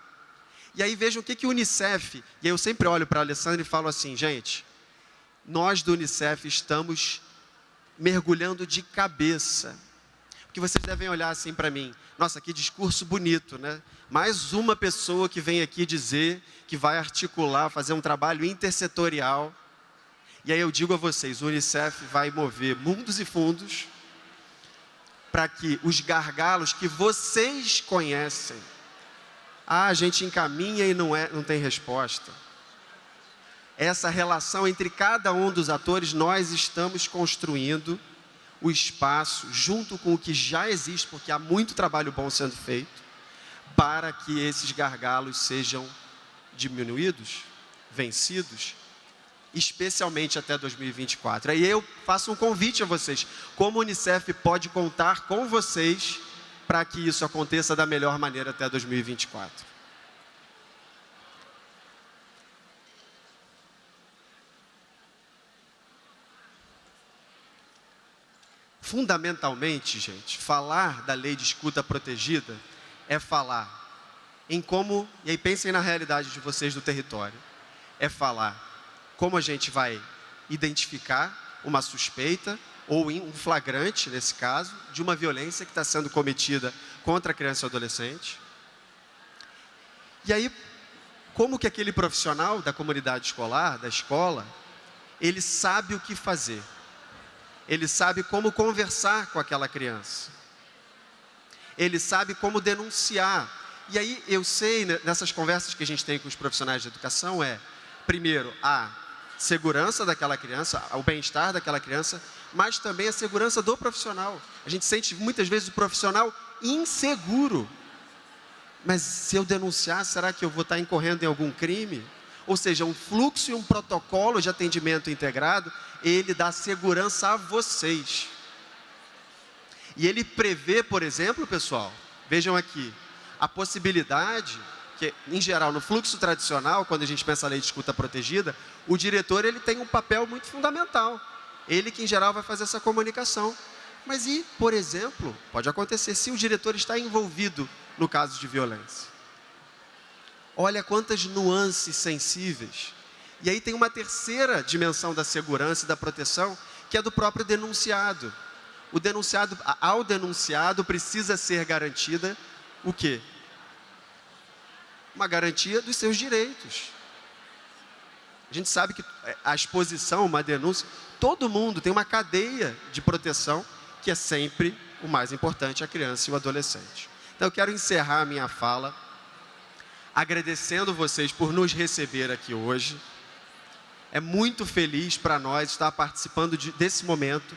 E aí vejam o que o Unicef, e aí eu sempre olho para a Alessandra e falo assim, gente, nós do Unicef estamos mergulhando de cabeça. Porque vocês devem olhar assim para mim, nossa, que discurso bonito, né? Mais uma pessoa que vem aqui dizer que vai articular, fazer um trabalho intersetorial. E aí eu digo a vocês, o Unicef vai mover mundos e fundos para que os gargalos que vocês conhecem, a gente encaminha e não tem resposta. Essa relação entre cada um dos atores, nós estamos construindo o espaço, junto com o que já existe, porque há muito trabalho bom sendo feito, para que esses gargalos sejam diminuídos, vencidos, especialmente até 2024. Aí eu faço um convite a vocês, como a Unicef pode contar com vocês para que isso aconteça da melhor maneira até 2024. Fundamentalmente, gente, falar da Lei de Escuta Protegida é falar em como, e aí pensem na realidade de vocês do território, é falar como a gente vai identificar uma suspeita ou um flagrante, nesse caso, de uma violência que está sendo cometida contra a criança e o adolescente. E aí, como que aquele profissional da comunidade escolar, da escola, ele sabe o que fazer? Ele sabe como conversar com aquela criança. Ele sabe como denunciar. E aí, eu sei, nessas conversas que a gente tem com os profissionais de educação, primeiro, a segurança daquela criança, o bem-estar daquela criança, mas também a segurança do profissional. A gente sente muitas vezes o profissional inseguro. Mas se eu denunciar, será que eu vou estar incorrendo em algum crime? Ou seja, um fluxo e um protocolo de atendimento integrado, ele dá segurança a vocês. E ele prevê, por exemplo, pessoal, vejam aqui, a possibilidade que, em geral, no fluxo tradicional, quando a gente pensa na lei de escuta protegida, o diretor ele tem um papel muito fundamental. Ele que, em geral, vai fazer essa comunicação. Mas e, por exemplo, pode acontecer se o diretor está envolvido no caso de violência. Olha quantas nuances sensíveis. E aí tem uma terceira dimensão da segurança e da proteção, que é do próprio denunciado. O denunciado, ao denunciado precisa ser garantida o quê? Uma garantia dos seus direitos. A gente sabe que a exposição, uma denúncia, todo mundo tem uma cadeia de proteção que é sempre o mais importante, a criança e o adolescente. Então, eu quero encerrar a minha fala agradecendo vocês por nos receber aqui hoje. É muito feliz para nós estar participando desse momento,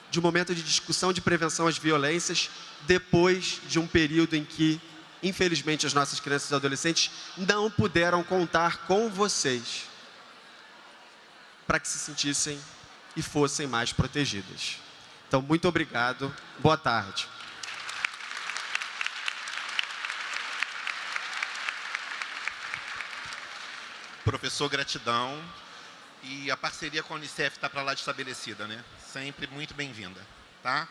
de um momento de discussão de prevenção às violências, depois de um período em que, infelizmente, as nossas crianças e adolescentes não puderam contar com vocês para que se sentissem e fossem mais protegidas. Então, muito obrigado. Boa tarde. Professor, gratidão. E a parceria com a Unicef está para lá de estabelecida, né? Sempre muito bem-vinda, tá?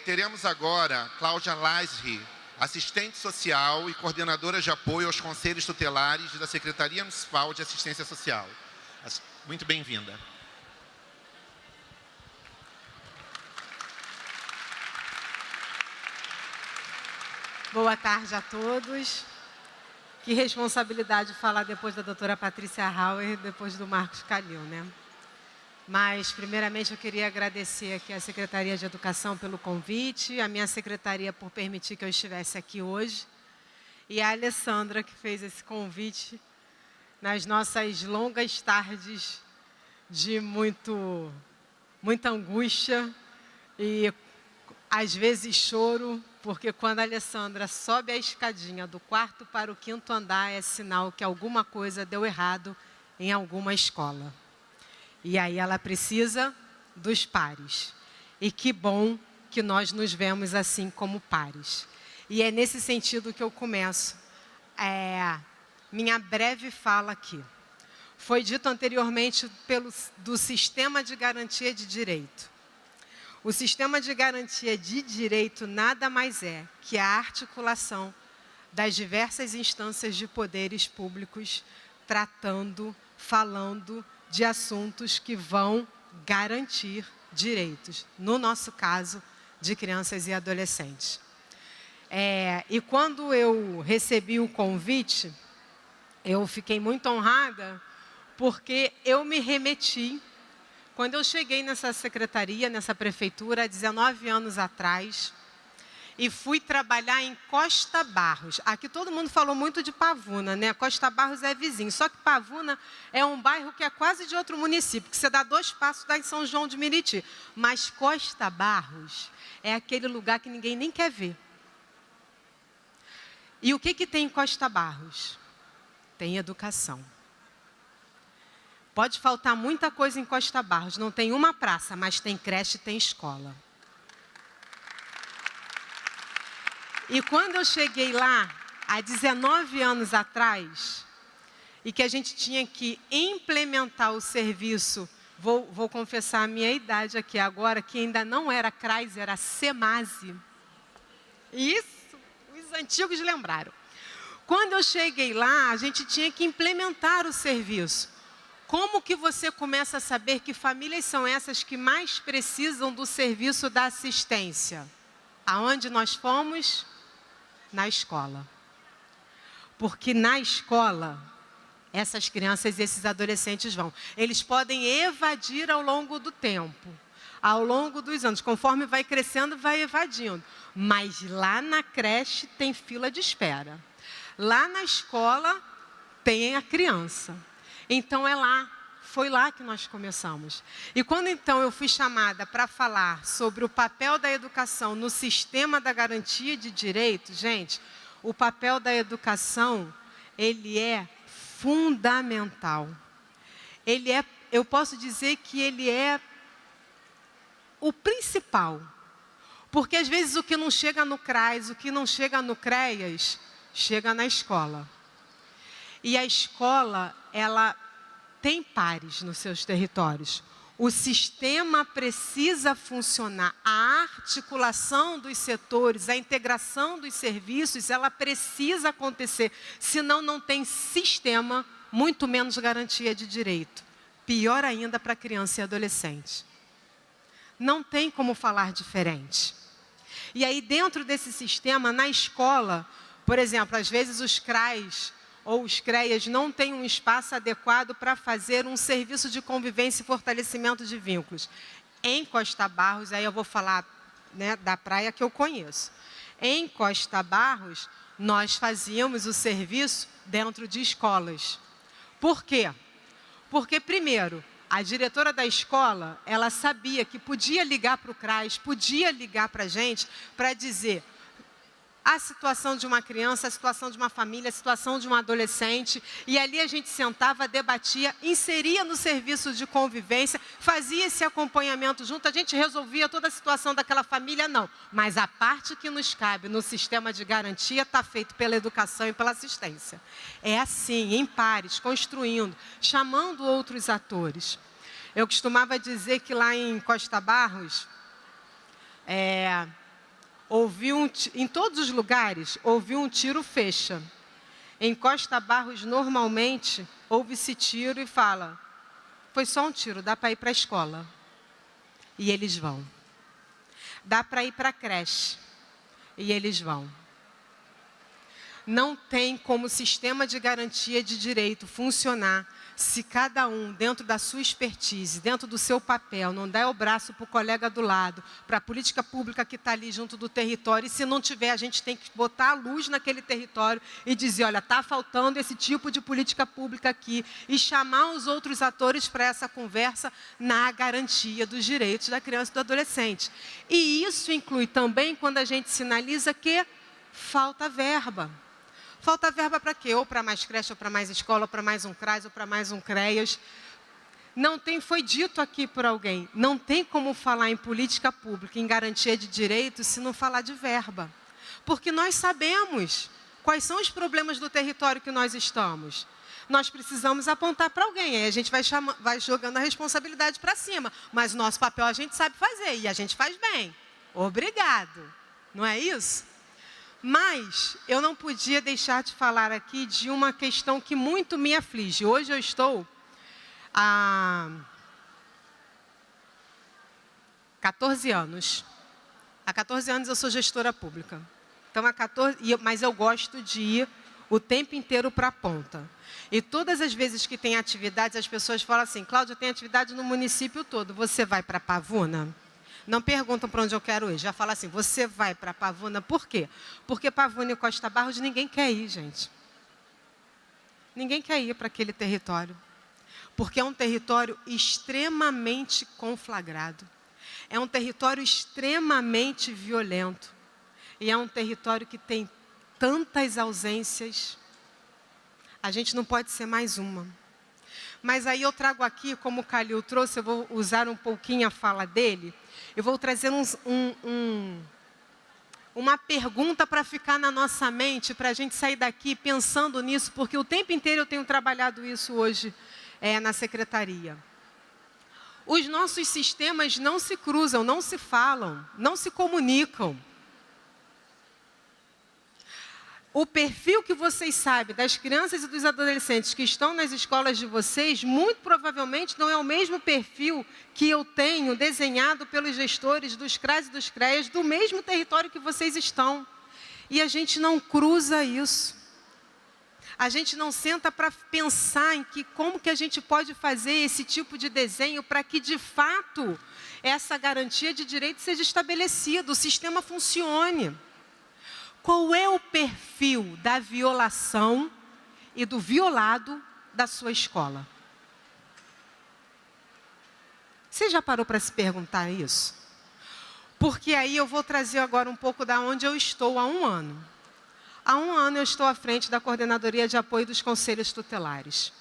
Teremos agora Cláudia Lasri, assistente social e coordenadora de apoio aos conselhos tutelares da Secretaria Municipal de Assistência Social. Muito bem-vinda. Boa tarde a todos. Que responsabilidade falar depois da doutora Patrícia Hauer e depois do Marcos Calil, né? Mas, primeiramente, eu queria agradecer aqui à Secretaria de Educação pelo convite, a minha secretaria por permitir que eu estivesse aqui hoje, e a Alessandra, que fez esse convite nas nossas longas tardes de muita angústia e, às vezes, choro, porque quando a Alessandra sobe a escadinha do 4º para o 5º andar, é sinal que alguma coisa deu errado em alguma escola. E aí ela precisa dos pares. E que bom que nós nos vemos assim como pares. E é nesse sentido que eu começo minha breve fala aqui. Foi dito anteriormente do Sistema de Garantia de Direito. O Sistema de Garantia de Direito nada mais é que a articulação das diversas instâncias de poderes públicos falando de assuntos que vão garantir direitos, no nosso caso, de crianças e adolescentes. E quando eu recebi o convite, eu fiquei muito honrada, porque eu me remeti. Quando eu cheguei nessa secretaria, nessa prefeitura, há 19 anos atrás, e fui trabalhar em Costa Barros. Aqui todo mundo falou muito de Pavuna, né? Costa Barros é vizinho. Só que Pavuna é um bairro que é quase de outro município, que você dá 2 passos lá em São João de Meriti. Mas Costa Barros é aquele lugar que ninguém nem quer ver. E o que tem em Costa Barros? Tem educação. Pode faltar muita coisa em Costa Barros, não tem uma praça, mas tem creche e tem escola. E quando eu cheguei lá, há 19 anos atrás, e que a gente tinha que implementar o serviço, vou confessar a minha idade aqui agora, que ainda não era CRAS, era SEMASE. Isso, os antigos lembraram. Quando eu cheguei lá, a gente tinha que implementar o serviço. como que você começa a saber que famílias são essas que mais precisam do serviço da assistência? Aonde nós fomos? Na escola. Porque na escola, essas crianças e esses adolescentes vão. Eles podem evadir ao longo do tempo, ao longo dos anos. Conforme vai crescendo, vai evadindo. Mas lá na creche tem fila de espera. Lá na escola tem a criança. Então foi lá que nós começamos. E quando então eu fui chamada para falar sobre o papel da educação no sistema da garantia de direitos, gente, o papel da educação, ele é fundamental. Eu posso dizer que ele é o principal. Porque às vezes o que não chega no CRAS, o que não chega no CREAS, chega na escola. E a escola, ela tem pares nos seus territórios. O sistema precisa funcionar. A articulação dos setores, a integração dos serviços, ela precisa acontecer. Senão não tem sistema, muito menos garantia de direito. Pior ainda para criança e adolescente. Não tem como falar diferente. E aí dentro desse sistema, na escola, por exemplo, às vezes os CRAs ou os CREAS não têm um espaço adequado para fazer um serviço de convivência e fortalecimento de vínculos. Em Costa Barros, aí eu vou falar, né, da praia que eu conheço. Em Costa Barros, nós fazíamos o serviço dentro de escolas. Por quê? Porque, primeiro, a diretora da escola, ela sabia que podia ligar para o CRAS, podia ligar para a gente para dizer a situação de uma criança, a situação de uma família, a situação de um adolescente. E ali a gente sentava, debatia, inseria no serviço de convivência, fazia esse acompanhamento junto. A gente resolvia toda a situação daquela família, não. Mas a parte que nos cabe no sistema de garantia está feito pela educação e pela assistência. É assim, em pares, construindo, chamando outros atores. Eu costumava dizer que lá em Costa Barros, em todos os lugares, ouvi um tiro, fecha. Em Costa Barros, normalmente, ouve-se tiro e fala, foi só um tiro, dá para ir para a escola. E eles vão. Dá para ir para a creche. E eles vão. Não tem como sistema de garantia de direito funcionar se cada um, dentro da sua expertise, dentro do seu papel, não der o braço para o colega do lado, para a política pública que está ali junto do território, e se não tiver, a gente tem que botar a luz naquele território e dizer, olha, está faltando esse tipo de política pública aqui, e chamar os outros atores para essa conversa na garantia dos direitos da criança e do adolescente. E isso inclui também quando a gente sinaliza que falta verba. Falta verba para quê? Ou para mais creche, ou para mais escola, ou para mais um CRAS, ou para mais um CREAS. Não tem, foi dito aqui por alguém, não tem como falar em política pública, em garantia de direitos, se não falar de verba. Porque nós sabemos quais são os problemas do território que nós estamos. Nós precisamos apontar para alguém, aí a gente vai jogando a responsabilidade para cima. Mas o nosso papel a gente sabe fazer, e a gente faz bem. Obrigado. Não é isso? Mas eu não podia deixar de falar aqui de uma questão que muito me aflige. Hoje eu estou há 14 anos. Há 14 anos eu sou gestora pública. Então, mas eu gosto de ir o tempo inteiro para a ponta. E todas as vezes que tem atividades, as pessoas falam assim, Cláudia, tem atividade no município todo, você vai para Pavuna? Não perguntam para onde eu quero ir, já fala assim, você vai para Pavuna, por quê? Porque Pavuna e Costa Barros ninguém quer ir, gente. Ninguém quer ir para aquele território. Porque é um território extremamente conflagrado. É um território extremamente violento. E é um território que tem tantas ausências. A gente não pode ser mais uma. Mas aí eu trago aqui, como o Calil trouxe, eu vou usar um pouquinho a fala dele, eu vou trazer uma pergunta para ficar na nossa mente, para a gente sair daqui pensando nisso, porque o tempo inteiro eu tenho trabalhado isso hoje na secretaria. Os nossos sistemas não se cruzam, não se falam, não se comunicam. o perfil que vocês sabem das crianças e dos adolescentes que estão nas escolas de vocês, muito provavelmente não é o mesmo perfil que eu tenho desenhado pelos gestores dos CRAS e dos CREAs do mesmo território que vocês estão. E a gente não cruza isso. A gente não senta para pensar em como que a gente pode fazer esse tipo de desenho para que, de fato, essa garantia de direito seja estabelecida, o sistema funcione. Qual é o perfil da violação e do violado da sua escola? Você já parou para se perguntar isso? Porque aí eu vou trazer agora um pouco da onde eu estou há um ano. Há um ano eu estou à frente da Coordenadoria de Apoio dos Conselhos Tutelares.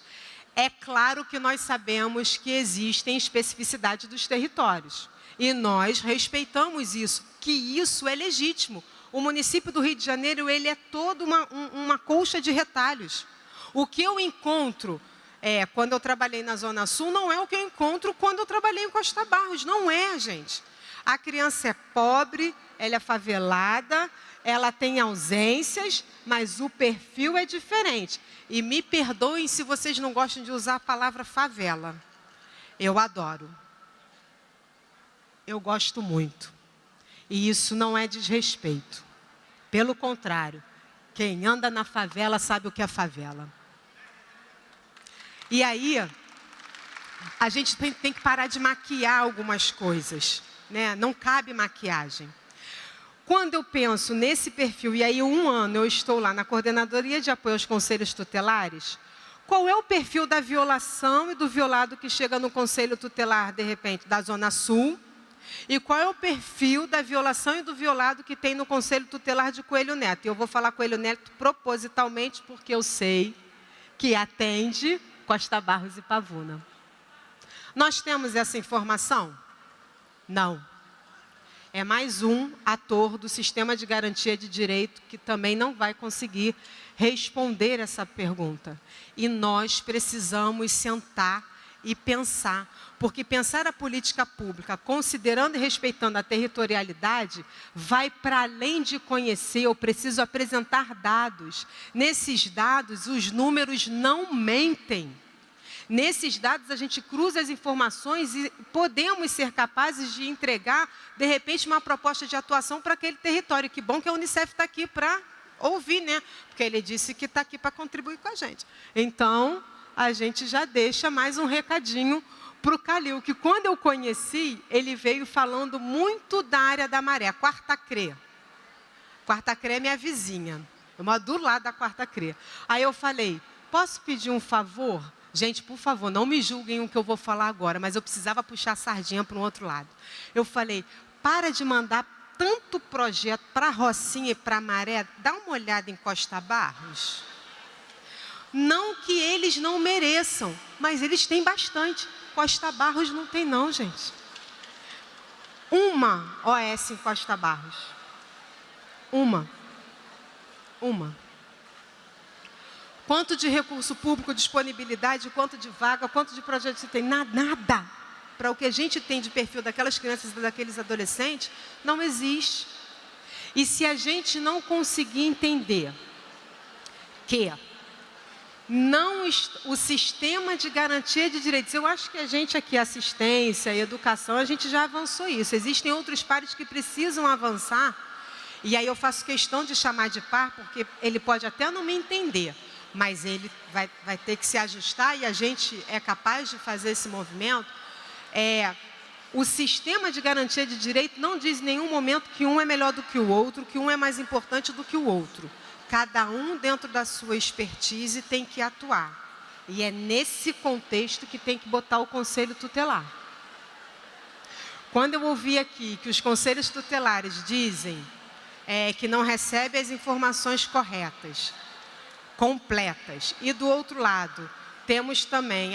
É claro que nós sabemos que existem especificidades dos territórios. E nós respeitamos isso, que isso é legítimo. O município do Rio de Janeiro, ele é toda uma colcha de retalhos. O que eu encontro quando eu trabalhei na Zona Sul não é o que eu encontro quando eu trabalhei em Costa Barros. Não é, gente. A criança é pobre, ela é favelada, ela tem ausências, mas o perfil é diferente. E me perdoem se vocês não gostam de usar a palavra favela. Eu adoro. Eu gosto muito. E isso não é desrespeito. Pelo contrário, quem anda na favela sabe o que é favela. E aí, a gente tem que parar de maquiar algumas coisas, né? Não cabe maquiagem. Quando eu penso nesse perfil, e aí um ano eu estou lá na Coordenadoria de Apoio aos Conselhos Tutelares, qual é o perfil da violação e do violado que chega no Conselho Tutelar, de repente, da Zona Sul? E qual é o perfil da violação e do violado que tem no Conselho Tutelar de Coelho Neto? E eu vou falar Coelho Neto propositalmente porque eu sei que atende Costa Barros e Pavuna. Nós temos essa informação? Não. É mais um ator do sistema de garantia de direito que também não vai conseguir responder essa pergunta. E nós precisamos sentar e pensar, porque pensar a política pública, considerando e respeitando a territorialidade, vai para além de conhecer, eu preciso apresentar dados. Nesses dados, os números não mentem. Nesses dados, a gente cruza as informações e podemos ser capazes de entregar, de repente, uma proposta de atuação para aquele território. Que bom que a Unicef está aqui para ouvir, né? Porque ele disse que está aqui para contribuir com a gente. Então, a gente já deixa mais um recadinho para o Calil, que quando eu conheci, ele veio falando muito da área da Maré, Quarta CRE. Quarta CRE é minha vizinha. Eu moro do lado da Quarta CRE. Aí eu falei, posso pedir um favor? Gente, por favor, não me julguem o que eu vou falar agora, mas eu precisava puxar a sardinha para um outro lado. Eu falei, para de mandar tanto projeto para a Rocinha e para a Maré, dá uma olhada em Costa Barros. Não que eles não mereçam, mas eles têm bastante. Costa Barros não tem não, gente. Uma OS em Costa Barros. Uma. Quanto de recurso público, disponibilidade, quanto de vaga, quanto de projeto você tem? Nada. Para o que a gente tem de perfil daquelas crianças e daqueles adolescentes, não existe. E se a gente não conseguir entender que o sistema de garantia de direitos, eu acho que a gente aqui, assistência e educação, a gente já avançou isso. Existem outros pares que precisam avançar, e aí eu faço questão de chamar de par, porque ele pode até não me entender, mas ele vai ter que se ajustar e a gente é capaz de fazer esse movimento. O sistema de garantia de direito não diz em nenhum momento que um é melhor do que o outro, que um é mais importante do que o outro. Cada um, dentro da sua expertise, tem que atuar. E é nesse contexto que tem que botar o Conselho Tutelar. Quando eu ouvi aqui que os Conselhos Tutelares dizem que não recebem as informações corretas, completas, e do outro lado, temos também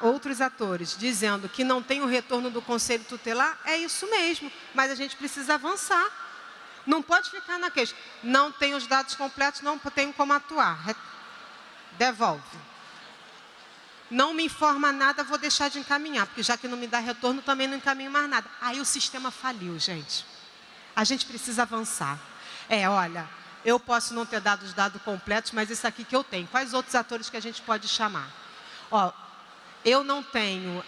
outros atores dizendo que não tem o retorno do Conselho Tutelar, é isso mesmo, mas a gente precisa avançar. Não pode ficar na queixa. Não tem os dados completos, não tenho como atuar. Devolve. Não me informa nada, vou deixar de encaminhar, porque já que não me dá retorno, também não encaminho mais nada. Aí o sistema faliu, gente. A gente precisa avançar. Olha, Eu posso não ter dado os dados completos, mas isso aqui que eu tenho. Quais outros atores que a gente pode chamar? Ó, eu não tenho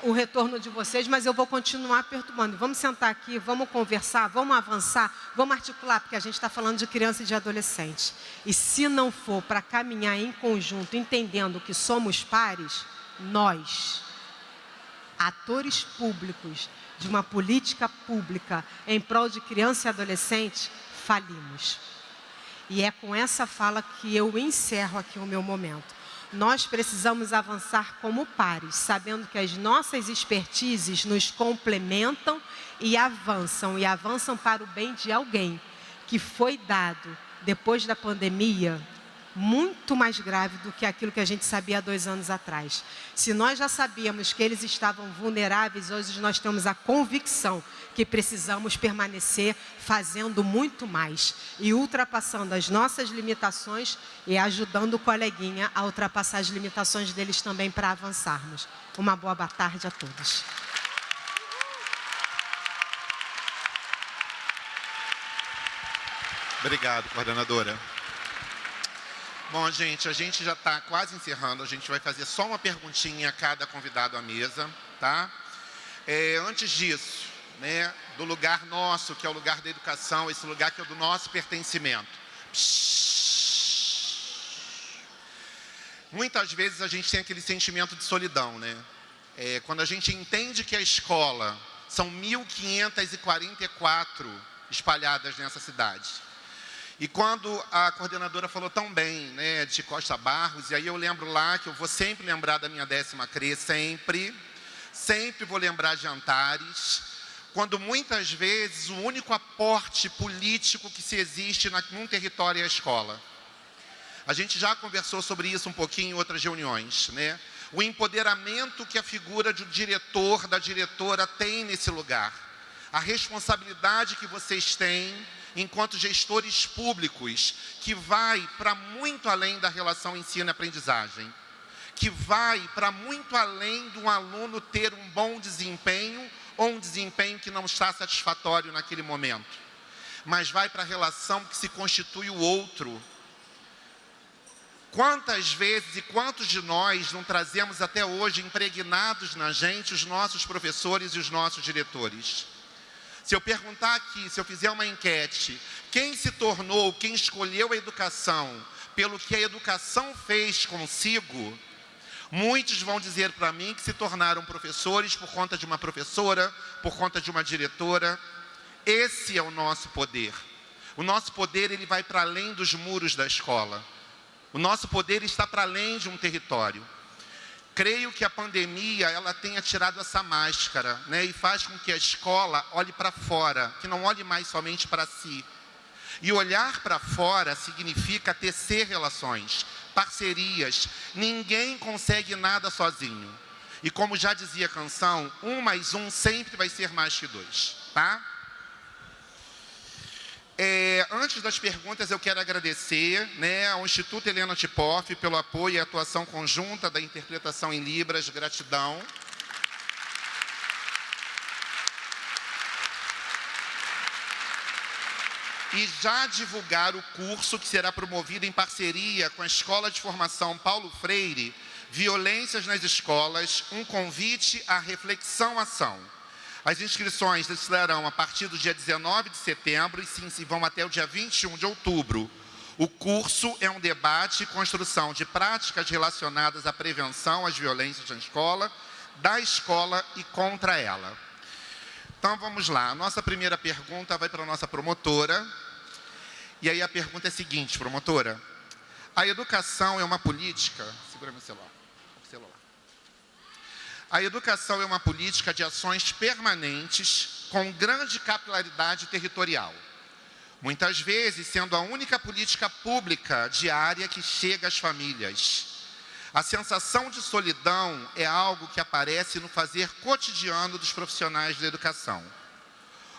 o retorno de vocês, mas eu vou continuar perturbando. Vamos sentar aqui, vamos conversar, vamos avançar, vamos articular, porque a gente está falando de criança e de adolescente. E se não for para caminhar em conjunto, entendendo que somos pares, nós, atores públicos de uma política pública em prol de criança e adolescente, falimos. E é com essa fala que eu encerro aqui o meu momento. Nós precisamos avançar como pares, sabendo que as nossas expertises nos complementam e avançam para o bem de alguém que foi dado, depois da pandemia, muito mais grave do que aquilo que a gente sabia há 2 anos atrás. Se nós já sabíamos que eles estavam vulneráveis, hoje nós temos a convicção que precisamos permanecer fazendo muito mais e ultrapassando as nossas limitações e ajudando o coleguinha a ultrapassar as limitações deles também para avançarmos. Uma boa tarde a todos. Obrigado, coordenadora. Bom, gente, a gente já está quase encerrando. A gente vai fazer só uma perguntinha a cada convidado à mesa, tá? Antes disso, né, do lugar nosso, que é o lugar da educação, esse lugar que é do nosso pertencimento. Muitas vezes a gente tem aquele sentimento de solidão, né? Quando a gente entende que a escola são 1.544 espalhadas nessa cidade. E quando a coordenadora falou tão bem, né, de Costa Barros, e aí eu lembro lá que eu vou sempre lembrar da minha 10ª CRE, sempre vou lembrar de Antares, quando muitas vezes o único aporte político que se existe num território é a escola. A gente já conversou sobre isso um pouquinho em outras reuniões, né? O empoderamento que a figura do diretor, da diretora tem nesse lugar. A responsabilidade que vocês têm enquanto gestores públicos, que vai para muito além da relação ensino-aprendizagem, que vai para muito além de um aluno ter um bom desempenho ou um desempenho que não está satisfatório naquele momento, mas vai para a relação que se constitui o outro. Quantas vezes e quantos de nós não trazemos até hoje impregnados na gente os nossos professores e os nossos diretores? Se eu perguntar aqui, se eu fizer uma enquete, quem se tornou, quem escolheu a educação pelo que a educação fez consigo, muitos vão dizer para mim que se tornaram professores por conta de uma professora, por conta de uma diretora. Esse é o nosso poder. O nosso poder, ele vai para além dos muros da escola. O nosso poder está para além de um território. Creio que a pandemia, ela tenha tirado essa máscara, né, e faz com que a escola olhe para fora, que não olhe mais somente para si. E olhar para fora significa tecer relações, parcerias. Ninguém consegue nada sozinho. E como já dizia a canção, 1 mais 1 sempre vai ser mais que 2, tá? Antes das perguntas, eu quero agradecer, né, ao Instituto Helena Tipoff pelo apoio e atuação conjunta da interpretação em Libras. Gratidão. E já divulgar o curso que será promovido em parceria com a Escola de Formação Paulo Freire, Violências nas Escolas, um convite à reflexão-ação. As inscrições estarão a partir do dia 19 de setembro e vão até o dia 21 de outubro. O curso é um debate e construção de práticas relacionadas à prevenção às violências na escola, da escola e contra ela. Então, vamos lá. A nossa primeira pergunta vai para a nossa promotora. E aí a pergunta é a seguinte, promotora. A educação é uma política... Segura meu celular. A educação é uma política de ações permanentes com grande capilaridade territorial. Muitas vezes sendo a única política pública diária que chega às famílias. A sensação de solidão é algo que aparece no fazer cotidiano dos profissionais da educação.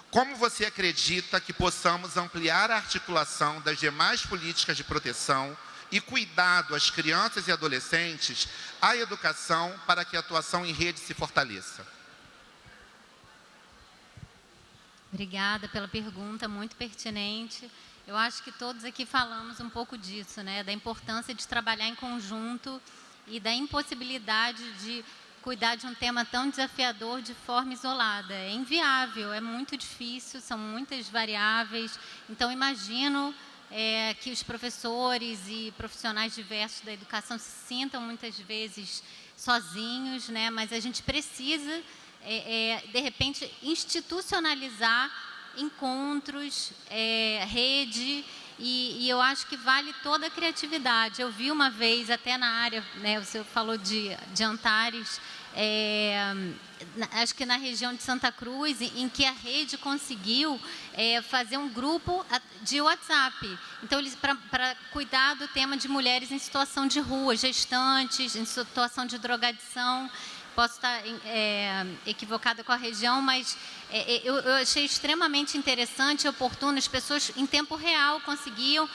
Como você acredita que possamos ampliar a articulação das demais políticas de proteção e cuidado às crianças e adolescentes à educação para que a atuação em rede se fortaleça? Obrigada pela pergunta, muito pertinente. Eu acho que todos aqui falamos um pouco disso, né? Da importância de trabalhar em conjunto e da impossibilidade de cuidar de um tema tão desafiador de forma isolada. É inviável, é muito difícil, são muitas variáveis. Então, imagino que os professores e profissionais diversos da educação se sintam muitas vezes sozinhos, né? Mas a gente precisa, de repente, institucionalizar encontros, rede, e eu acho que vale toda a criatividade. Eu vi uma vez, até na área, né, o senhor falou de Antares, acho que na região de Santa Cruz, em que a rede conseguiu fazer um grupo de WhatsApp. Então, eles para cuidar do tema de mulheres em situação de rua, gestantes, em situação de drogadição. Posso estar equivocada com a região, mas eu achei extremamente interessante e oportuno. As pessoas, em tempo real, conseguiam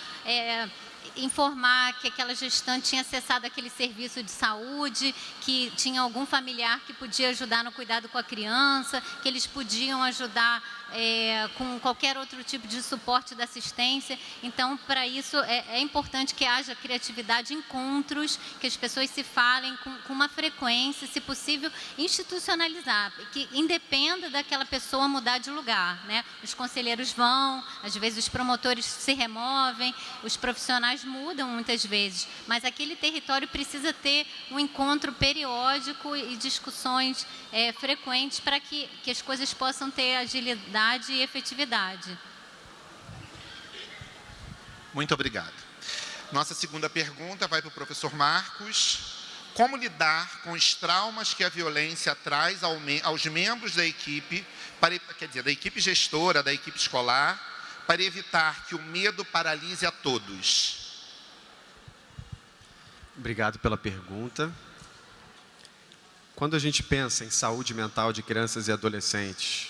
informar que aquela gestante tinha acessado aquele serviço de saúde, que tinha algum familiar que podia ajudar no cuidado com a criança, que eles podiam ajudar com qualquer outro tipo de suporte da assistência. Então, para isso, é importante que haja criatividade, encontros, que as pessoas se falem com uma frequência, se possível, institucionalizar, que independa daquela pessoa mudar de lugar, né? Os conselheiros vão, às vezes os promotores se removem, os profissionais mudam muitas vezes, mas aquele território precisa ter um encontro periódico e discussões frequentes para que as coisas possam ter agilidade e efetividade. Muito obrigado. Nossa segunda pergunta vai para o professor Marcos. Como lidar com os traumas que a violência traz aos membros da equipe, da equipe gestora, da equipe escolar, para evitar que o medo paralise a todos? Obrigado pela pergunta. Quando a gente pensa em saúde mental de crianças e adolescentes,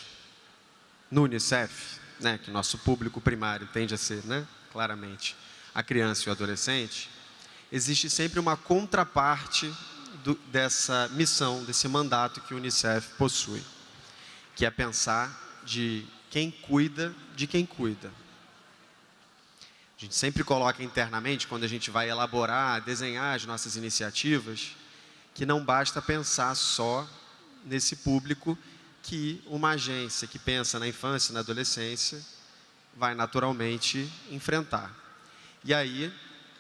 no Unicef, né, que nosso público primário tende a ser, né, claramente, a criança e o adolescente, existe sempre uma contraparte dessa missão, desse mandato que o Unicef possui, que é pensar de quem cuida de quem cuida. A gente sempre coloca internamente, quando a gente vai elaborar, desenhar as nossas iniciativas, que não basta pensar só nesse público que uma agência que pensa na infância e na adolescência vai naturalmente enfrentar. E aí,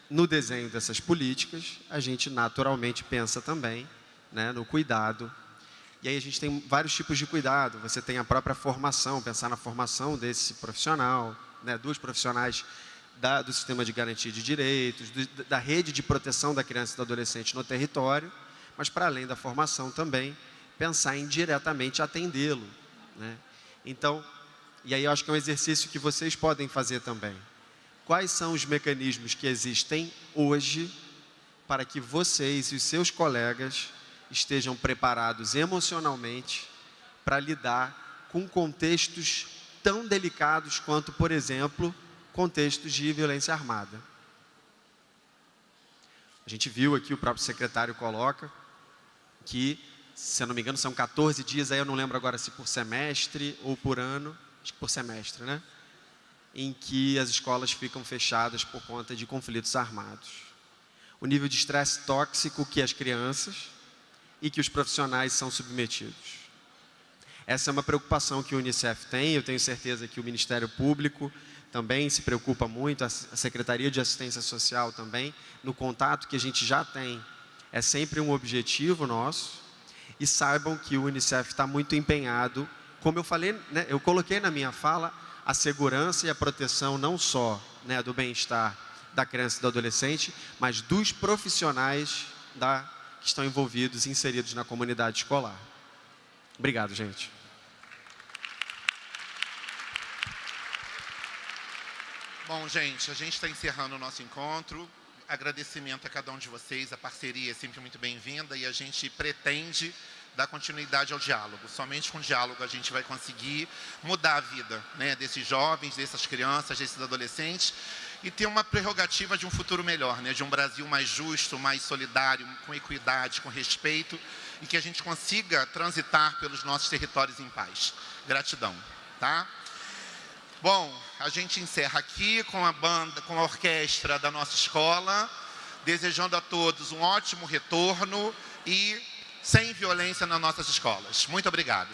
no desenho dessas políticas, a gente naturalmente pensa também, né, no cuidado. E aí a gente tem vários tipos de cuidado. Você tem a própria formação, pensar na formação desse profissional, né, dos profissionais do sistema de garantia de direitos, da rede de proteção da criança e do adolescente no território, mas para além da formação também, pensar em diretamente atendê-lo, né? Então, e aí eu acho que é um exercício que vocês podem fazer também. Quais são os mecanismos que existem hoje para que vocês e os seus colegas estejam preparados emocionalmente para lidar com contextos tão delicados quanto, por exemplo, contextos de violência armada? A gente viu aqui, o próprio secretário coloca que, se eu não me engano, são 14 dias, aí eu não lembro agora se por semestre ou por ano, acho que por semestre, né? Em que as escolas ficam fechadas por conta de conflitos armados. O nível de estresse tóxico que as crianças e que os profissionais são submetidos. Essa é uma preocupação que o Unicef tem, eu tenho certeza que o Ministério Público também se preocupa muito, a Secretaria de Assistência Social também, no contato que a gente já tem, é sempre um objetivo nosso. E saibam que o Unicef está muito empenhado, como eu falei, né, eu coloquei na minha fala, a segurança e a proteção não só, né, do bem-estar da criança e do adolescente, mas dos profissionais que estão envolvidos, inseridos na comunidade escolar. Obrigado, gente. Bom, gente, a gente está encerrando o nosso encontro. Agradecimento a cada um de vocês, a parceria é sempre muito bem-vinda e a gente pretende dar continuidade ao diálogo. Somente com o diálogo a gente vai conseguir mudar a vida, né, desses jovens, dessas crianças, desses adolescentes e ter uma prerrogativa de um futuro melhor, né, de um Brasil mais justo, mais solidário, com equidade, com respeito e que a gente consiga transitar pelos nossos territórios em paz. Gratidão, tá? Bom, a gente encerra aqui com a banda, com a orquestra da nossa escola, desejando a todos um ótimo retorno e sem violência nas nossas escolas. Muito obrigado.